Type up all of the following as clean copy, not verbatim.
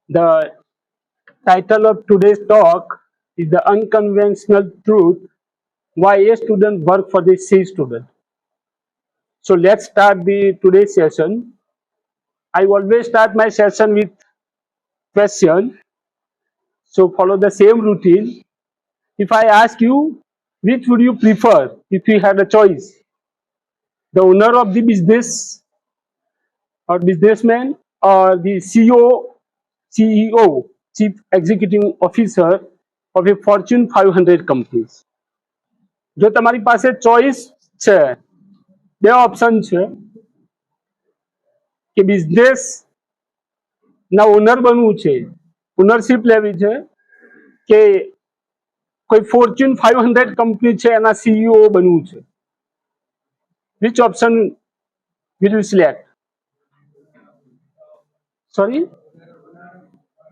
The title of today's talk is The Unconventional Truth Why A Student Work for the C Student. So let's start the today's session. I always start my session with question. So follow the same routine. If I ask you, which would you prefer if you had a choice? The owner of the business or businessman or the CEO, Chief Executive Officer of a Fortune 500 companies. જો તમારી પાસે choice છે, બે option છે કે business ના honour બનવું છે, ઓનરશિપ લેવી છે કે કોઈ ફોર્ચ્યુન 500 કંપની છે એના સીઈઓ બનવું છે. Which option will you select? Sorry?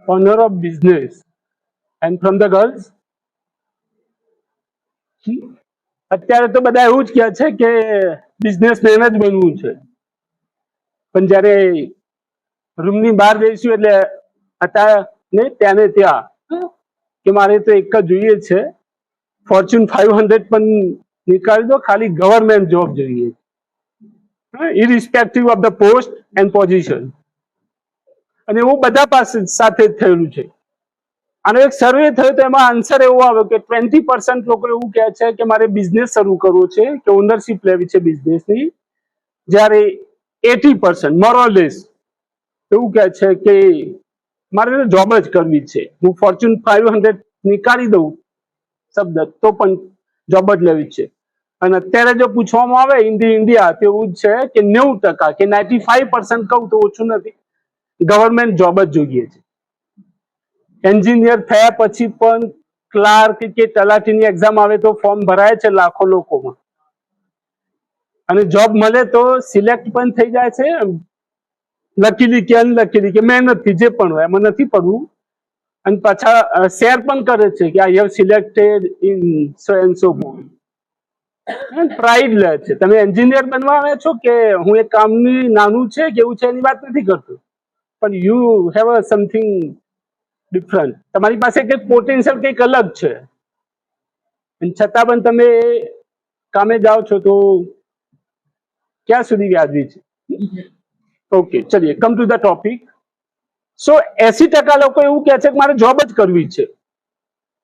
Owner of business. And from the girls? અત્યારે તો બધા એવું જ કહે છે કે બિઝનેસમેન જ બનવું છે, પણ જ્યારે રૂમની બહાર જઈશું એટલે અત્યારે ને ત્યાં કે મારે તો એક જ જોઈએ છે, ફોર્ચ્યુન 500 પણ નીકાળી દો, ખાલી ગવર્મેન્ટ જોબ જોઈએ, irrespective of the post and position. અને એવું બધા પાસે સાથે જ થયેલું છે. આનો એક સર્વે થયો તો એમાં આન્સર એવો આવ્યો કે 20% લોકો એવું કહે છે કે મારે બિઝનેસ શરૂ કરવો છે, કે ઓનરશિપ લેવી છે બિઝનેસની, જ્યારે 80% મોરલેસ એવું કહે છે કે મારે જોબ જ કરવી છે, હું ફોર્ચ્યુન 500 નીકાળી દઉં શબ્દ તો પણ જોબ જ લેવી છે. અને અત્યારે જો પૂછવામાં આવે ઇન્ડિયા તો એવું જ છે કે 90% કે 95% કહું તો ઓછું નથી, ગવર્મેન્ટ જોબ જ જોઈએ છે. એન્જિનિયર થયા પછી પણ ક્લાર્ક કે તલાટીની એક્ઝામ આવે તો ફોર્મ ભરાય છે લાખો લોકોમાં, અને જોબ મળે તો સિલેક્ટ પણ થઈ જાય છે, લકીલી કે અનલકીલી કે મહેનતથી જે પણ હોય એમાં નથી પડવું, અને પાછા શેર પણ કરે છે કે I have selected in so and so board. Pride લે છે. તમે એન્જિનિયર બનવા આવે છો કે હું એક કામની નાનું છે કે એવું છે એની વાત નથી કરતો, પણ you have a something different, તમારી પાસે કંઈક પોટેન્શિયલ કંઈક અલગ છે, છતાં પણ તમે કામે જાઓ છો તો ક્યાં સુધી વ્યાજબી છે? ઓકે, ચલીએ come to the topic. So 80% લોકો એવું કહે છે કે મારે જોબ જ કરવી છે,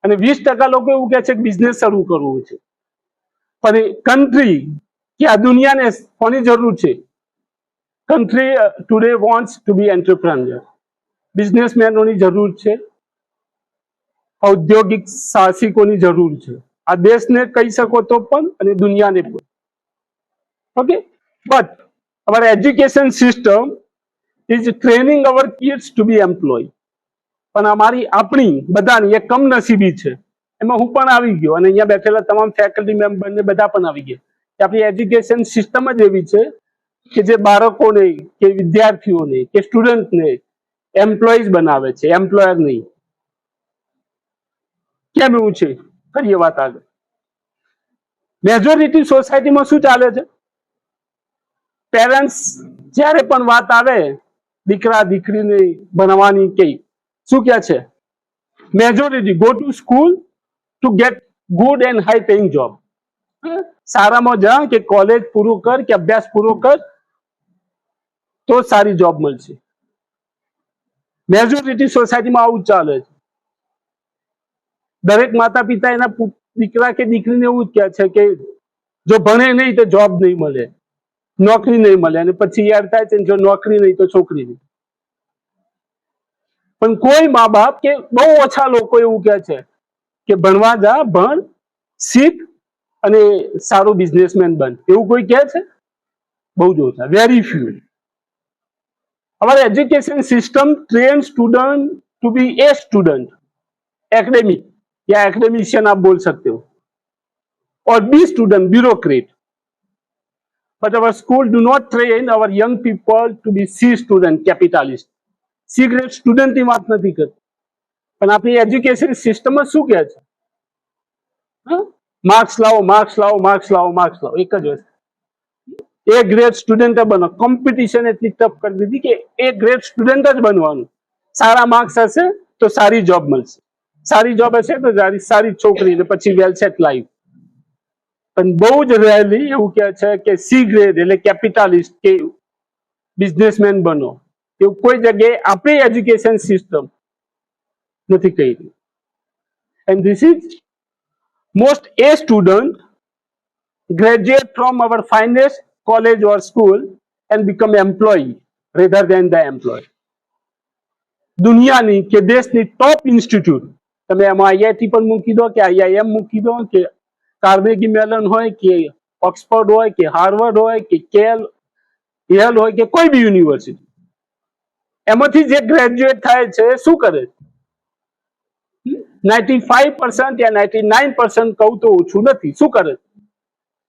અને 20% લોકો એવું કહે છે કે બિઝનેસ શરૂ કરવું છે. પણ કન્ટ્રી કે આ દુનિયાને કોની જરૂર છે? Country today wants to be entrepreneur. બિઝનેસમેનોની જરૂર છે, ઔદ્યોગિક સાહસિકોની જરૂર છે, આ દેશને કહી શકો તો પણ અને દુનિયાને પણ. Okay, but our education system is training our kids to be employ. પણ આપણી બધાની એક કમનસીબી છે, એમાં હું પણ આવી ગયો, અને અહીંયા બેઠેલા તમામ ફેકલ્ટી મેમ્બરને બધા પણ આવી ગયા કે આપણી એજ્યુકેશન સિસ્ટમ જ એવી છે કે જે બાળકોને કે વિદ્યાર્થીઓને કે સ્ટુડન્ટને એમ્પ્લોઈઝ બનાવે છે, એમ્પ્લોયર નહીં. કેમ એવું છે? કરીએ વાત આગળ. મેજોરિટી સોસાયટીમાં શું ચાલે છે? પેરેન્ટ્સ જ્યારે પણ વાત આવે દીકરા દીકરીને ભણવાની કે શું કહે છે? Majority go to school two get good and high paying job. સારામાં જા કે કોલેજ પૂરું કર કે અભ્યાસ પૂરો કર તો સારી જોબ મળશે. મેજોરિટી સોસાયટીમાં આવું ચાલે છે. દરેક માતા પિતા એના દીકરા કે દીકરીને એવું જ કહે છે કે જો ભણે નહીં તો જોબ નહીં મળે, નોકરી નહીં મળે, અને પછી યાદ થાય છે જો નોકરી નહીં તો છોકરી નહીં. પણ કોઈ મા બાપ કે બહુ ઓછા લોકો એવું કહે છે કે ભણવા જા, ભણ, શીખ અને સારું બિઝનેસમેન બન. એવું કોઈ કહે છે? બહુ જ ઓછા, વેરી ફ્યુ. हमारे education system train student to be A student, academic या एकेडमिशियन आप बोल सकते हो, और B student, bureaucrat. But our school do not train our young people to be C student, capitalist. C grade student ની વાત નથી કરતી, પણ આપણી એજ્યુકેશન સિસ્ટમ શું કહે છે? માર્ક્સ લાવો, માર્ક્સ લાવો, માર્ક્સ લાવો, માર્ક્સ લાવો, એક જ વસ્તુ. એ ગ્રેડ સ્ટુડન્ટ બનો. કોમ્પિટિશન એટલી ટફ કરી દીધી કે એ ગ્રેડ સ્ટુડન્ટ જ બનવાનું, સારા માર્ક્સ હશે તો સારી જોબ મળશે, સારી જોબ હશે તો સારી છોકરી ને પછી વેલ સેટ લાઈફ. પણ બહુ જ રેરલી એવું કહે છે કે સી ગ્રેડ એટલે કેપિટાલિસ્ટ કે બિઝનેસમેન બનો, એવું કોઈ જગ્યાએ આપણી એજ્યુકેશન સિસ્ટમ નથી કહી. And this is most A student graduate from our finest college or school and become employee rather than the employee. દુનિયાની કે દેશની ટોપ ઇન્સ્ટિટ્યૂટ, તમે એમાં આઈઆઈટી પણ મૂકી દો કે આઈઆઈએમ મૂકી દો કે કાર્નેગી મેલન હોય કે ઓક્સફર્ડ હોય કે હાર્વર્ડ હોય કે યેલ હોય કે કોઈ બી યુનિવર્સિટી, એમાંથી જે ગ્રેજ્યુએટ થાય છે શું કરે? 95% યા 99% કહું તો ઓછું નથી, શું કરે?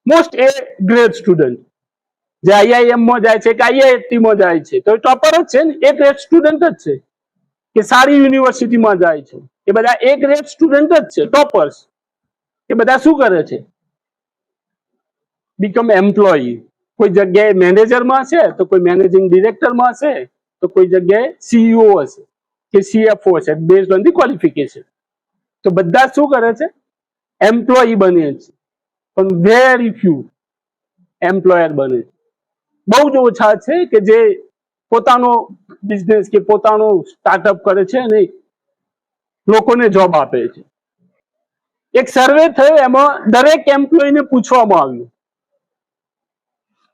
મોસ્ટ એ ગ્રેડ સ્ટુડન્ટ જે આઈઆઈએમ માં જાય છે કે આઈઆઈટી માં જાય છે તો ટોપર જ છે ને, એ ગ્રેડ સ્ટુડન્ટ જ છે. કે સારી યુનિવર્સિટીમાં જાય છે એ બધા એ ગ્રેડ સ્ટુડન્ટ જ છે, ટોપર્સ. એ બધા શું કરે છે? Become employee. કોઈ જગ્યાએ મેનેજરમાં હશે તો કોઈ મેનેજિંગ ડિરેક્ટરમાં હશે તો કોઈ જગ્યાએ સીઈઓ હશે કે સીએફઓ હશે, બેઝડ ઓન ધી ક્વોલિફિકેશન. તો બધા શું કરે છે? એમ્પ્લોયી બને છે. પણ વેરી ફ્યુ એમ્પ્લોયર બને છે. બહુ જ ઓછા છે કે જે પોતાનો બિઝનેસ કે પોતાનો સ્ટાર્ટઅપ કરે છે અને લોકોને જોબ આપે છે. એક સર્વે થયો એમાં દરેક એમ્પ્લોયીને પૂછવામાં આવ્યું,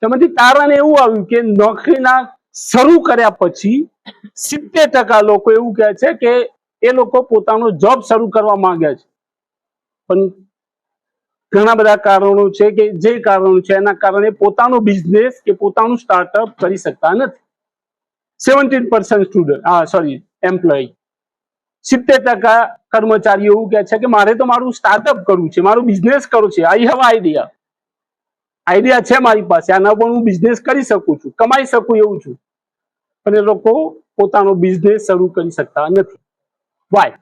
તેમાંથી તારણ એવું આવ્યું કે નોકરીના શરૂ કર્યા પછી 70% લોકો એવું કહે છે કે એ લોકો પોતાનો જોબ શરૂ કરવા માંગે છે, પણ ઘણા બધા કારણો છે કે જે કારણો છે એના કારણે પોતાનો બિઝનેસ કે પોતાનું સ્ટાર્ટઅપ કરી શકતા નથી. 17% સ્ટુડન્ટ એમ્પ્લોય, 70% કર્મચારીઓ એવું કહે છે કે મારે તો મારું સ્ટાર્ટઅપ કરવું છે, મારું બિઝનેસ કરવું છે. આઈ હેવ આઈડિયા છે મારી પાસે, આના પર હું બિઝનેસ કરી શકું છું, કમાઈ શકું એવું છું, પણ એ લોકો પોતાનો બિઝનેસ શરૂ કરી શકતા નથી. Y?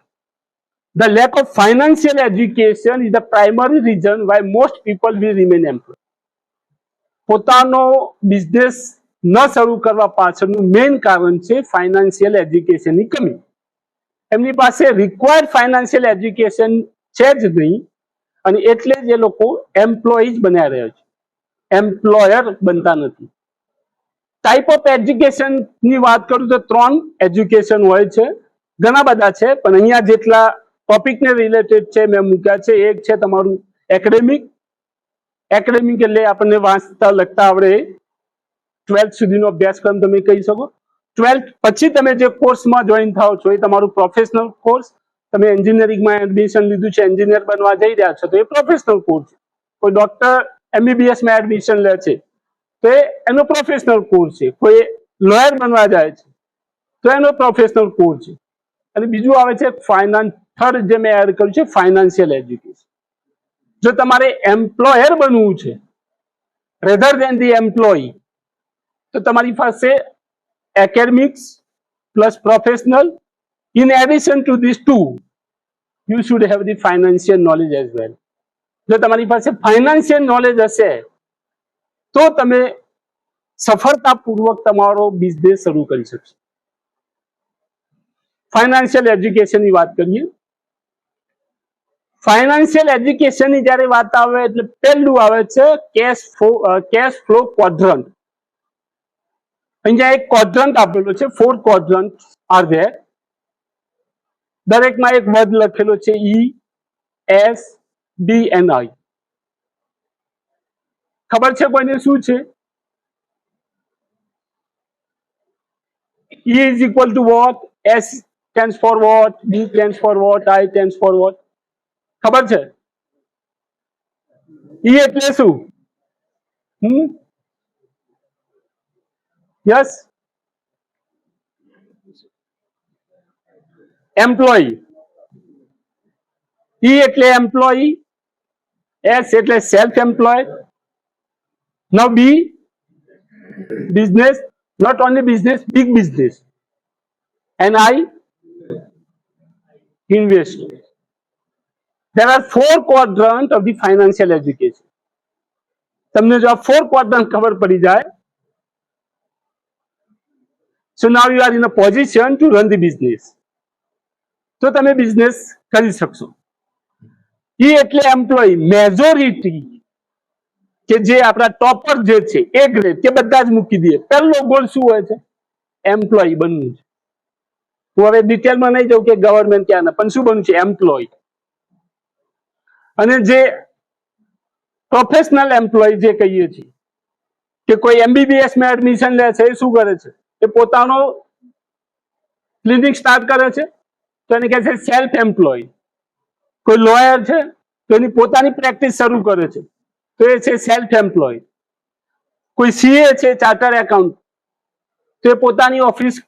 The lack of financial education is the primary reason why most people will remain employed. પોતાનો બિઝનેસ ન શરૂ કરવા પાછળનું મેઇન કારણ છે ફાઇનાન્શિયલ એજ્યુકેશનની કમી. એમની પાસે રિક્વાયર્ડ ફાઇનાન્શિયલ એજ્યુકેશન છે જ નહીં અને એટલે જ એ લોકો એમ્પ્લોયી જ બન્યા રહ્યા છે, એમ્પ્લોયર બનતા નથી. ટાઈપ ઓફ એજ્યુકેશન ની વાત કરું તો 3 એજ્યુકેશન હોય છે, ઘણા બધા છે પણ અહીંયા જેટલા ટોપિકને રિલેટેડ છે મેં મૂક્યા છે. એક છે તમારું એકેડેમિક. એકેડેમિક એટલે આપણને વાંચતા લખતા આવડે, 12th સુધીનો અભ્યાસક્રમ તમે કહી શકો. 12th પછી તમે જે કોર્સમાં જોઈન થાઓ છો એ તમારું પ્રોફેશનલ કોર્સ. તમે એન્જિનિયરિંગમાં એડમિશન લીધું છે, એન્જિનિયર બનવા જઈ રહ્યા છો તો એ પ્રોફેશનલ કોર્સ છે. કોઈ ડોક્ટર એમબીબીએસમાં એડમિશન લે છે તો એનો પ્રોફેશનલ કોર્સ છે. કોઈ લોયર બનવા જાય છે તો એનો પ્રોફેશનલ કોર્સ છે. અને બીજું આવે છે થર્ડ જે મેં એડ કર્યું છે ફાઇનાન્શિયલ એજ્યુકેશન. જો તમારે એમ્પ્લોયર બનવું છે રેધર દેન ધી એમ્પ્લોયી તો તમારી પાસે academics plus professional, in addition to this too you should have the financial knowledge as well. જો તમારી પાસે ફાઇનાન્શિયલ નોલેજ હશે તો તમે સફળતાપૂર્વક તમારો બિઝનેસ શરૂ કરી શકશો. ફાઇનાન્શિયલ એજ્યુકેશનની વાત કરીએ. ફાઇનાન્શિયલ એજ્યુકેશનની જ્યારે વાત આવે એટલે પહેલું આવે છે કેશ ફ્લો ક્વોડ્રન્ટ. અહીંયા એક ક્વોડ્રન્ટ આપેલો છે, 4 ક્વોડ્રન્ટ આર ધેર. દરેકમાં એક વર્ડ લખેલો છે ESBNI. ખબર છે કોઈને શું છે? E is equal to what? S stands for what? B stands for what? I stands for what? ખબર છે? E એટલે શું? Yes, employee. E એટલે એમ્પ્લોયી, S એટલે self employed. Now B, business, not only business, big business. And I, investor. There are 4 quadrants of the financial education. તમને જો આ 4 quadrant ખબર પડી જાય so now you are in a position to run the business. તો તમે business કરી શકશો. એ એટલે એમ્પ્લોય મેજોરિટી કે જે આપણા ટોપર જે છે એ ગ્રેડ કે બધા જ મૂકી દઈએ. પહેલો ગોલ શું હોય છે? એમ્પ્લોય બનવું છે. હું હવે ડિટેલમાં નહીં જાઉં કે ગવર્મેન્ટ ક્યાં ના, પણ શું બનવું છે? એમ્પ્લોય. અને જે પ્રોફેશનલ એમ્પ્લોય જે કહીએ છીએ કે કોઈ એમબીબીએસ માં એડમિશન લે છે, એ શું કરે છે? એ પોતાનો ક્લિનિક સ્ટાર્ટ કરે છે, તો એને કહે છે સેલ્ફ એમ્પ્લોય. કોઈ લોયર છે તો એની પોતાની પ્રેક્ટિસ શરૂ કરે છે, તો એ છે સેલ્ફ એમ્પ્લોય. કોઈ સીએ છે, ચાર્ટર એકાઉન્ટ, તો એ પોતાની ઓફિસ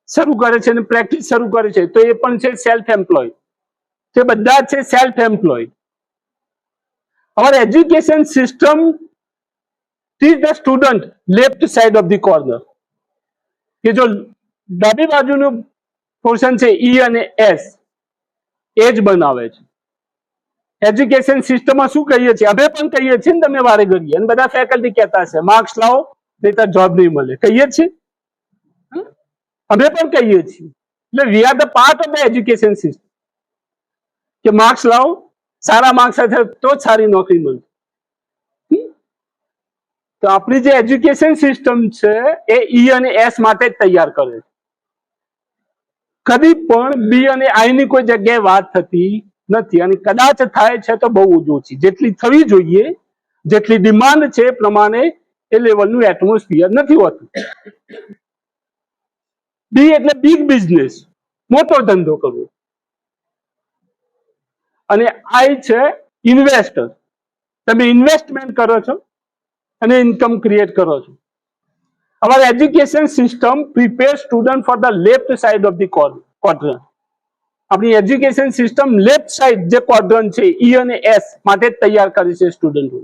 શરૂ કરે છે અને પ્રેક્ટિસ શરૂ કરે છે, તો એ પણ છે સેલ્ફ એમ્પ્લોય. તે બધા છે self employ. Our education system teach the student left side of the corner. કે જો ડાબી બાજુનું પોર્શન છે ઈ અને એસ, એ જ બનાવે છે. એજ્યુકેશન સિસ્ટમમાં શું કહીએ છીએ? અમે પણ કહીએ છીએ ને, તમે વારે ઘડીએ, અને બધા ફેકલ્ટી કહેતા છે માર્ક્સ લાવો નહીં તો જોબ નહીં મળે. કહીએ છીએ, અમે પણ કહીએ છીએ. એટલે we are the part of the education system કે માર્ક્સ લાવો, સારા માર્ક્સ સાથે તો જ સારી નોકરી મળશે. તો આપણી જે એજ્યુકેશન સિસ્ટમ છે એ ઈ અને એસ માટે જ તૈયાર કરે છે. કદી પણ બી અને આઈ ની કોઈ જગ્યાએ વાત થતી નથી, અને કદાચ થાય છે તો બહુ ઓછી. જેટલી થવી જોઈએ, જેટલી ડિમાન્ડ છે એ પ્રમાણે એ લેવલનું એટમોસ્ફિયર નથી હોતું. બી એટલે બિગ બિઝનેસ, મોટો ધંધો કરવો. અને આઈ છે ઇન્વેસ્ટર. તમે ઇન્વેસ્ટમેન્ટ કરો છો અને ઇન્કમ ક્રિએટ કરો છો. Our education system prepares student for the left side of the quadrant. આપણી એજ્યુકેશન સિસ્ટમ લેફ્ટ સાઈડ જે ક્વોડ્રન્ટ છે ઈ અને એસ માટે જ તૈયાર કરી છે સ્ટુડન્ટો.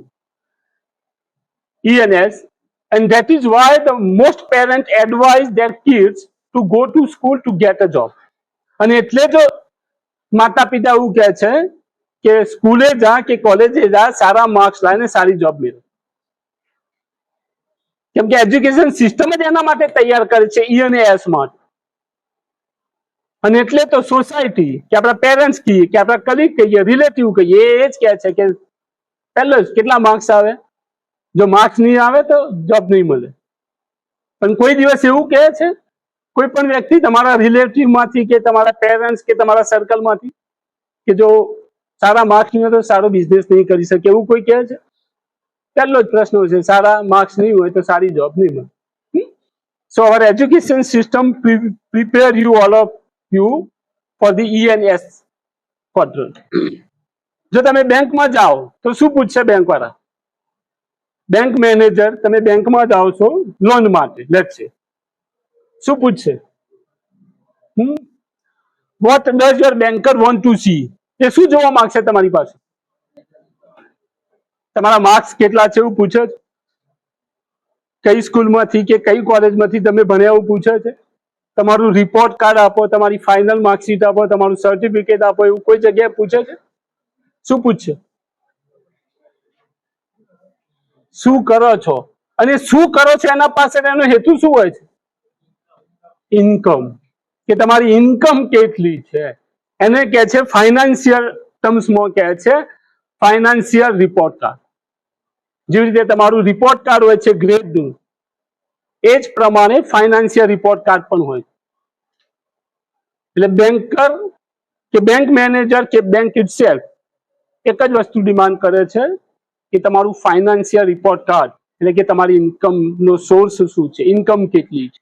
ઈ અને S, and that is why the most parents advise their kids to go to school to get a job. અને એટલે જ માતા પિતા એવું કહે છે કે સ્કૂલે જા કે કોલેજે જા, સારા માર્ક્સ લાવીને સારી જોબ મેળવ. કેમ કે એજ્યુકેશન સિસ્ટમ જ એના માટે તૈયાર કરે છે, ઈ અને એસ માટે. અને એટલે તો સોસાયટી કે આપણા પેરેન્ટ્સ કહીએ કે આપણા કલીગ કહીએ, રિલેટિવ કહીએ, એ જ કહે છે કે પહેલો જ કેટલા માર્ક્સ આવે, જો માર્ક્સ નહીં આવે તો જોબ નહીં મળે. પણ કોઈ દિવસ એવું કહે છે કોઈ પણ વ્યક્તિ તમારા રિલેટિવ માંથી કે તમારા પેરેન્ટ્સ કે તમારા સર્કલમાંથી કે જો સારા માર્ક્સ નહીં હોય તો સારો બિઝનેસ નહીં કરી શકે, એવું કોઈ કહે છે? પહેલો જ પ્રશ્ન છે, સારા માર્ક્સ નહીં હોય તો સારી જોબ નહીં મળે. So our education system prepare you all of you for the E and S quadrant. જો તમે બેંકમાં જાઓ તો શું પૂછશે બેંક વાળા? બેંક મેનેજર, તમે બેંકમાં જાઓ છો લોન માટે, લેટ્સ સે, શું પૂછશે? What does your banker want to see? એ શું જોવા માંગશે તમારી પાસે? તમારા માર્ક્સ કેટલા છે એવું પૂછે છે? કઈ સ્કૂલમાંથી કે કઈ કોલેજમાંથી તમે ભણ્યા એવું પૂછે છે? તમારું રિપોર્ટ કાર્ડ આપો, તમારી ફાઇનલ માર્કશીટ આપો, તમારું સર્ટિફિકેટ આપો, એવું કોઈ જગ્યાએ પૂછે છે? શું પૂછશે? શું કરો છો? અને શું કરો છો એના પાછળ એનો હેતુ શું હોય છે? ઇન્કમ. કે તમારી ઇન્કમ કેટલી છે એને કહે છે ફાઇનાન્શિયલ ટર્મ્સમાં કહે છે ફાઇનાન્શિયલ રિપોર્ટ કાર્ડ. જેવી રીતે તમારું રિપોર્ટ કાર્ડ હોય છે ગ્રેડનું, એ જ પ્રમાણે ફાઇનાન્શિયલ રિપોર્ટ કાર્ડ પણ હોય. એટલે બેન્કર કે બેંક મેનેજર કે બેંક ઇટસેલ્ફ એક જ વસ્તુ ડિમાન્ડ કરે છે કે તમારું ફાઇનાન્શિયલ રિપોર્ટ કાર્ડ, એટલે કે તમારી ઇન્કમનો સોર્સ શું છે, ઇન્કમ કેટલી છે.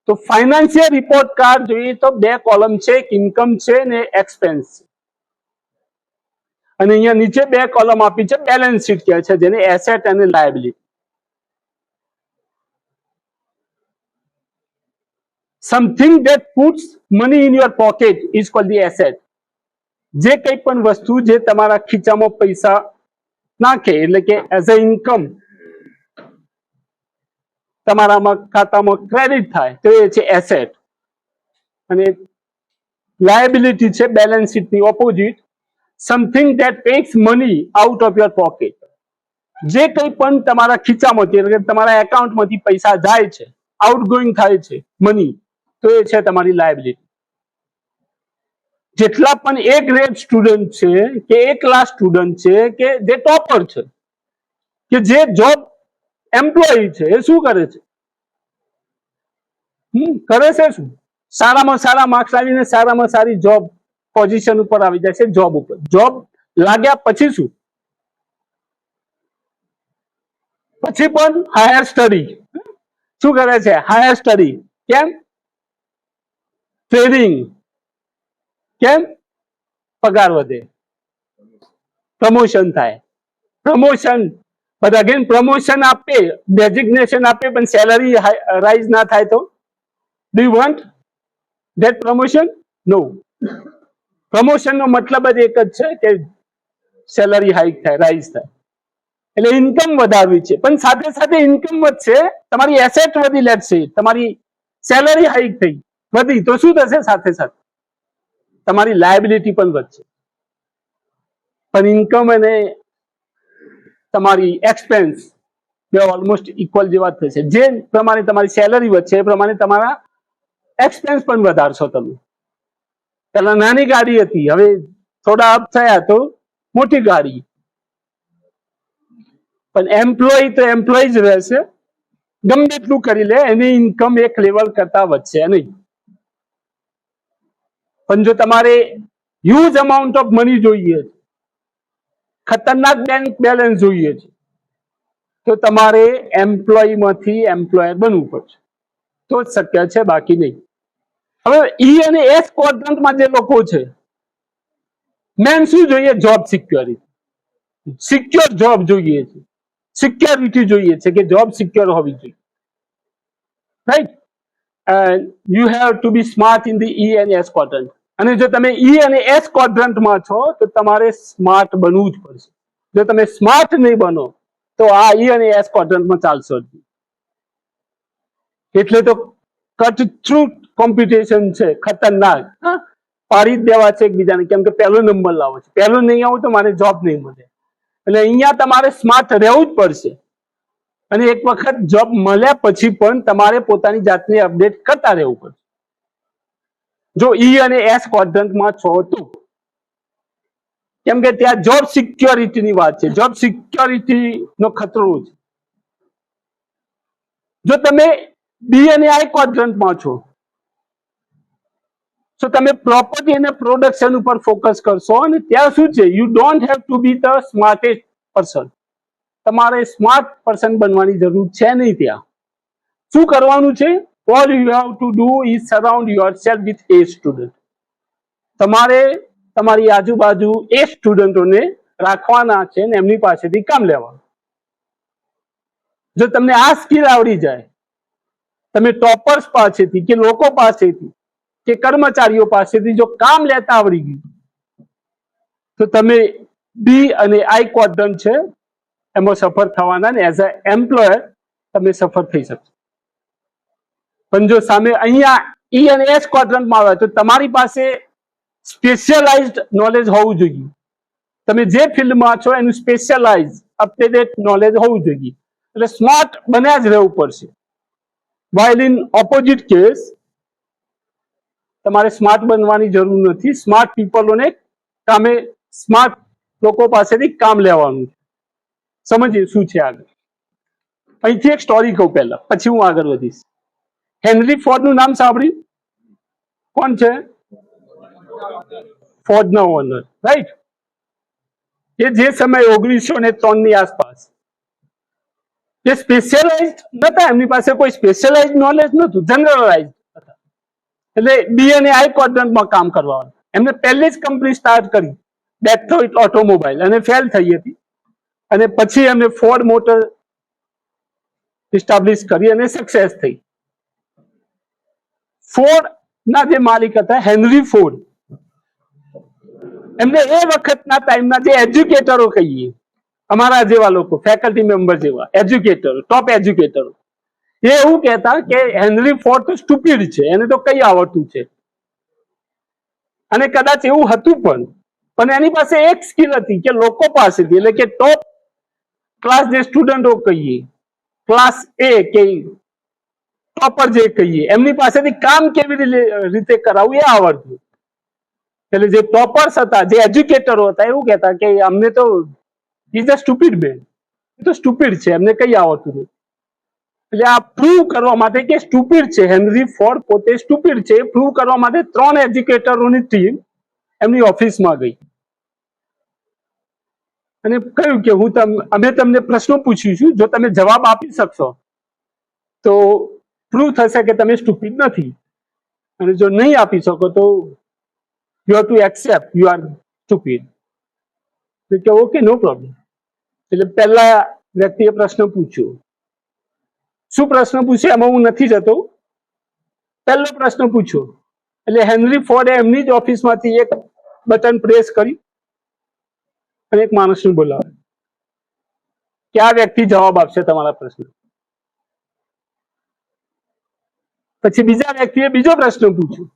તો ફાઇનાન્શિયલ રિપોર્ટ કાર્ડ જોઈએ તો બે કોલમ છે, એક ઇન્કમ છે ને એક્સપેન્સ છે. અને અહીંયા નીચે બે કોલમ આપી છે, બેલેન્સ શીટ કહે છે, જેને એસેટ અને liability. Something that puts money in your pocket is called the asset. જે કંઈ પણ વસ્તુ જે તમારા ખીચામાં પૈસા નાખે, એટલે કે એઝ અ ઇન્કમ તમારામાં ખાતામાં ક્રેડિટ થાય, તો એ છે એસેટ. અને લાયબિલિટી છે બેલેન્સ શીટની opposite, something that takes money out of your pocket. જે કંઈ પણ તમારા ખીચામાંથી એટલે કે તમારા એકાઉન્ટમાંથી પૈસા જાય છે આઉટગોઈંગ થાય છે મની, તો એ છે તમારી લાયબિલિટી. જેટલા પણ એ ગ્રેડ સ્ટુડન્ટ છે કે એ ક્લાસ સ્ટુડન્ટ છે કે જે ટોપર છે કે જે જોબ એમ્પ્લોય છે, એ શું કરે છે? કરે છે શું? સારામાં સારા માર્ક્સ આવીને સારામાં સારી જોબ પોઝિશન ઉપર આવી જાય છે. જોબ ઉપર જોબ લાગ્યા પછી શું? પછી પણ હાયર સ્ટડી. શું કરે છે? Higher study. કેમ? ટ્રેનિંગ. કેમ? પગાર વધે, પ્રમોશન થાય. પ્રમોશન, but again પ્રમોશન આપે, ડેઝિગ્નેશન આપે, પણ સેલરી રાઇઝ ના થાય તો do you want that promotion? No. Promotion નો મતલબ જ એક જ છે કે સેલરી હાઈક થાય, રાઇઝ થાય. એટલે ઇન્કમ વધારવી છે, પણ સાથે સાથે ઇન્કમ વધશે, તમારી એસેટ વધી લેશે, તમારી સેલરી હાઈક થઈ વધી તો શું થશે? સાથે સાથે તમારી લાયબિલિટી પણ વધશે. પણ ઇન્કમ અને તમારી એક્સપેન્સ બે ઓલમોસ્ટ ઇક્વલ જેવા જ થશે. જે પ્રમાણે તમારી સેલરી વધશે એ પ્રમાણે તમારા એક્સપેન્સ પણ વધારશો તમે. પેલા નાની ગાડી હતી, હવે થોડા અપ થયા તો મોટી ગાડી. પણ એમ્પ્લોય તો એમ્પ્લોય જ રહેશે, ગમે એટલું કરી લે, એની ઇન્કમ એક લેવલ કરતા વધશે નહીં. પણ જો તમારે હ્યુજ અમાઉન્ટ ઓફ મની જોઈએ છે, ખતરનાક બેંક બેલેન્સ જોઈએ છે, તો તમારે એમ્પ્લોયમાંથી એમ્પ્લોયર બનવું પડશે, તો જ શક્ય છે, બાકી નહીં. હવે ઈ અને એસ ક્વોડ્રન્ટમાં જે લોકો છે, મેન શું જોઈએ? Job security. સિક્યોર જોબ જોઈએ છે, સિક્યોરિટી જોઈએ છે કે જોબ સિક્યોર હોવી જોઈએ. Right? You have to be smart in the E અને એસ ક્વોડ્રન્ટ. અને જો તમે ઈ અને એસ ક્વોડ્રન્ટમાં છો તો તમારે સ્માર્ટ બનવું જ પડશે. જો તમે સ્માર્ટ નહીં બનો તો આ ઈ અને એસ ક્વોડ્રન્ટમાં ચાલશો જ નહીં. એટલે તો કટ થ્રુ કોમ્પિટિશન છે, ખતરનાક. પાડી જ દેવા છે એકબીજાને, કેમ કે પહેલો નંબર લાવો છે, પહેલો નહીં આવું તો મારે જોબ નહીં મળે. એટલે અહીંયા તમારે સ્માર્ટ રહેવું જ પડશે. અને એક વખત જોબ મળ્યા પછી પણ તમારે પોતાની જાતને અપડેટ કરતા રહેવું પડશે, જો ઈ અને એસ ક્વોડ્રન્ટમાં છો તો. કેમ કે ત્યાં જોબ સિક્યોરિટીની વાત છે, જોબ સિક્યોરિટી નો ખતરો છે. જો તમે બી અને આઈ ક્વોડ્રન્ટમાં છો તો તમે પ્રોપર્ટી અને પ્રોડક્શન ઉપર ફોકસ કરશો, અને ત્યાં શું છે? You don't have to be the smartest person. તમારે સ્માર્ટ પર્સન બનવાની જરૂર છે નહીં. ત્યાં શું કરવાનું છે? All you have to do is surround yourself with A student. તમારે તમારી આજુબાજુ એ સ્ટુડન્ટોને રાખવાના છે ને એમની પાસેથી કામ લેવાનું. જો તમને આ સ્કિલ આવડી જાય, તમે ટોપર્સ પાસેથી કે લોકો પાસેથી કે કર્મચારીઓ પાસેથી જો કામ લેતા આવડી ગયું, તો તમે બી અને આઈ ક્વોડ્રન્ટ છે એમાં સફળ થવાના, ને એઝ અ એમ્પ્લોયર તમે સફળ થઈ શકશો. પણ જો સામે અહીંયા ઈ અને એસ ક્વોડ્રન્ટમાં આવે તો તમારી પાસે સ્પેશિયલાઇઝડ નોલેજ હોવું જોઈએ. તમે જે ફિલ્ડમાં છો એનું specialise up to date knowledge હોવું જોઈએ. એટલે સ્માર્ટ બન્યા જ રહેવું પડશે. while in opposite case તમારે સ્માર્ટ બનવાની જરૂર નથી. સ્માર્ટ પીપલોને કામે, સ્માર્ટ લોકો પાસેથી કામ લેવાનું. સમજીએ શું છે આગળ. અહીંથી એક સ્ટોરી કહું પહેલા, પછી હું આગળ વધીશ. હેનરી ફોર્ડ નું નામ સાંભળ્યું? કોણ છે? ફોર્ડ ના ઓનર, રાઈટ? એ જે સમય 1903 ની આસપાસ, એ સ્પેશિયલાઇઝડ નતા, એમની પાસે કોઈ સ્પેશિયલાઇઝડ નોલેજ નતું, જનરલાઇઝડ હતા. એટલે બી અને આઈ ક્વોડ્રન્ટમાં કામ કરવાનું. એમને પહેલી જ કંપની સ્ટાર્ટ કરી, ડેટ્રોઇટ ઓટોમોબાઈલ, અને ફેલ થઈ હતી. અને પછી એમને ફોર્ડ મોટર એસ્ટાબ્લિશ કરી અને સક્સેસ થઈ. ફોર્ડ ના જે માલિક હતા, હેનરી ફોર્ડ, એમને એ વખતના ટાઈમના જે એજ્યુકેટરો કહીએ, અમારા જેવા લોકો, ફેકલ્ટી મેમ્બર જેવા એજ્યુકેટરો, ટોપ એજ્યુકેટરો, એ એવું કહેતા કે હેનરી ફોર્ડ તો સ્ટુપિડ છે, એને તો કઈ આવડતું છે. અને કદાચ એવું હતું પણ એની પાસે એક સ્કિલ હતી કે લોકો પાસેથી, એટલે કે ટોપ ક્લાસ જે સ્ટુડન્ટો કહીએ, ક્લાસ એ કે ટોપર જે કહીએ એમની પાસેથી કામ કેવી રીતે કરાવવું એ આવડતું. એટલે જે ટોપર્સ હતા, જે એજ્યુકેટરો હતા, એવું કહેતા કે અમને તો ઇઝ અ સ્ટુપિડ મેન, એ તો સ્ટુપિડ છે, એમને કઈ આવડતું નથી. એટલે આ પ્રૂવ કરવા માટે કે સ્ટુપિડ છે, હેનરી ફોર્ડ પોતે સ્ટુપિડ છે, એ પ્રૂવ કરવા માટે 3 એજ્યુકેટરોની ટીમ એમની ઓફિસમાં ગઈ અને કહ્યું કે અમે તમને પ્રશ્નો પૂછીશું, જો તમે જવાબ આપી શકશો તો પ્રૂવ થશે કે તમે સ્ટુપિડ નથી, અને જો નહીં આપી શકો તો you have two accept you are stupid. કે ઓકે, નો પ્રોબ્લેમ. એટલે પહેલા વ્યક્તિએ પ્રશ્ન પૂછ્યો. શું પ્રશ્ન પૂછ્યો એમાં હું નથી જતો. પહેલો પ્રશ્ન પૂછ્યો એટલે હેનરી ફોર્ડે એમની જ ઓફિસમાંથી એક બટન પ્રેસ કર્યું અને એક માણસને બોલાવ્યો કે આ વ્યક્તિ જવાબ આપશે તમારા પ્રશ્ન. પછી બીજા વ્યક્તિએ બીજો પ્રશ્ન પૂછ્યો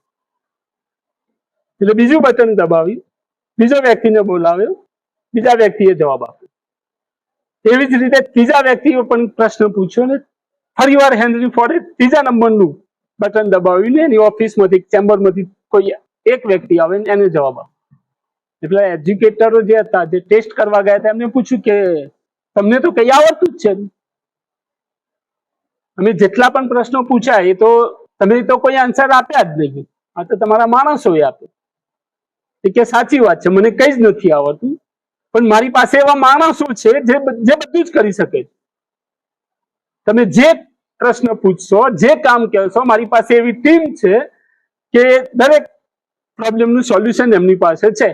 એટલે બીજું બટન દબાવ્યું, બીજો વ્યક્તિને બોલાવ્યો, બીજા વ્યક્તિએ જવાબ આપ્યો. એવી જ રીતે ત્રીજા વ્યક્તિએ પણ પ્રશ્ન પૂછ્યો ને ફરી વાર હેનરી ફોર્ડે ત્રીજા નંબરનું બટન દબાવ્યું ને એની ઓફિસમાંથી, ચેમ્બરમાંથી કોઈ એક વ્યક્તિ આવે ને એને જવાબ આપ્યો. એટલે એજ્યુકેટરો જે હતા, જે ટેસ્ટ કરવા ગયા હતા, એમને પૂછ્યું કે તમને તો કઈ આવડતું જ છે, અમે જેટલા પણ પ્રશ્નો પૂછ્યા એ તો તમે તો કોઈ આન્સર આપ્યા જ નહીં, આ તો તમારા માણસોએ આપ્યો. કે સાચી વાત છે, મને કઈ જ નથી આવડતું, પણ મારી પાસે એવા માણસો છે જે બધું જ કરી શકે છે. તમે જે પ્રશ્ન પૂછશો, જે કામ કહેશો, મારી પાસે એવી ટીમ છે કે દરેક પ્રોબ્લેમનું સોલ્યુશન એમની પાસે છે,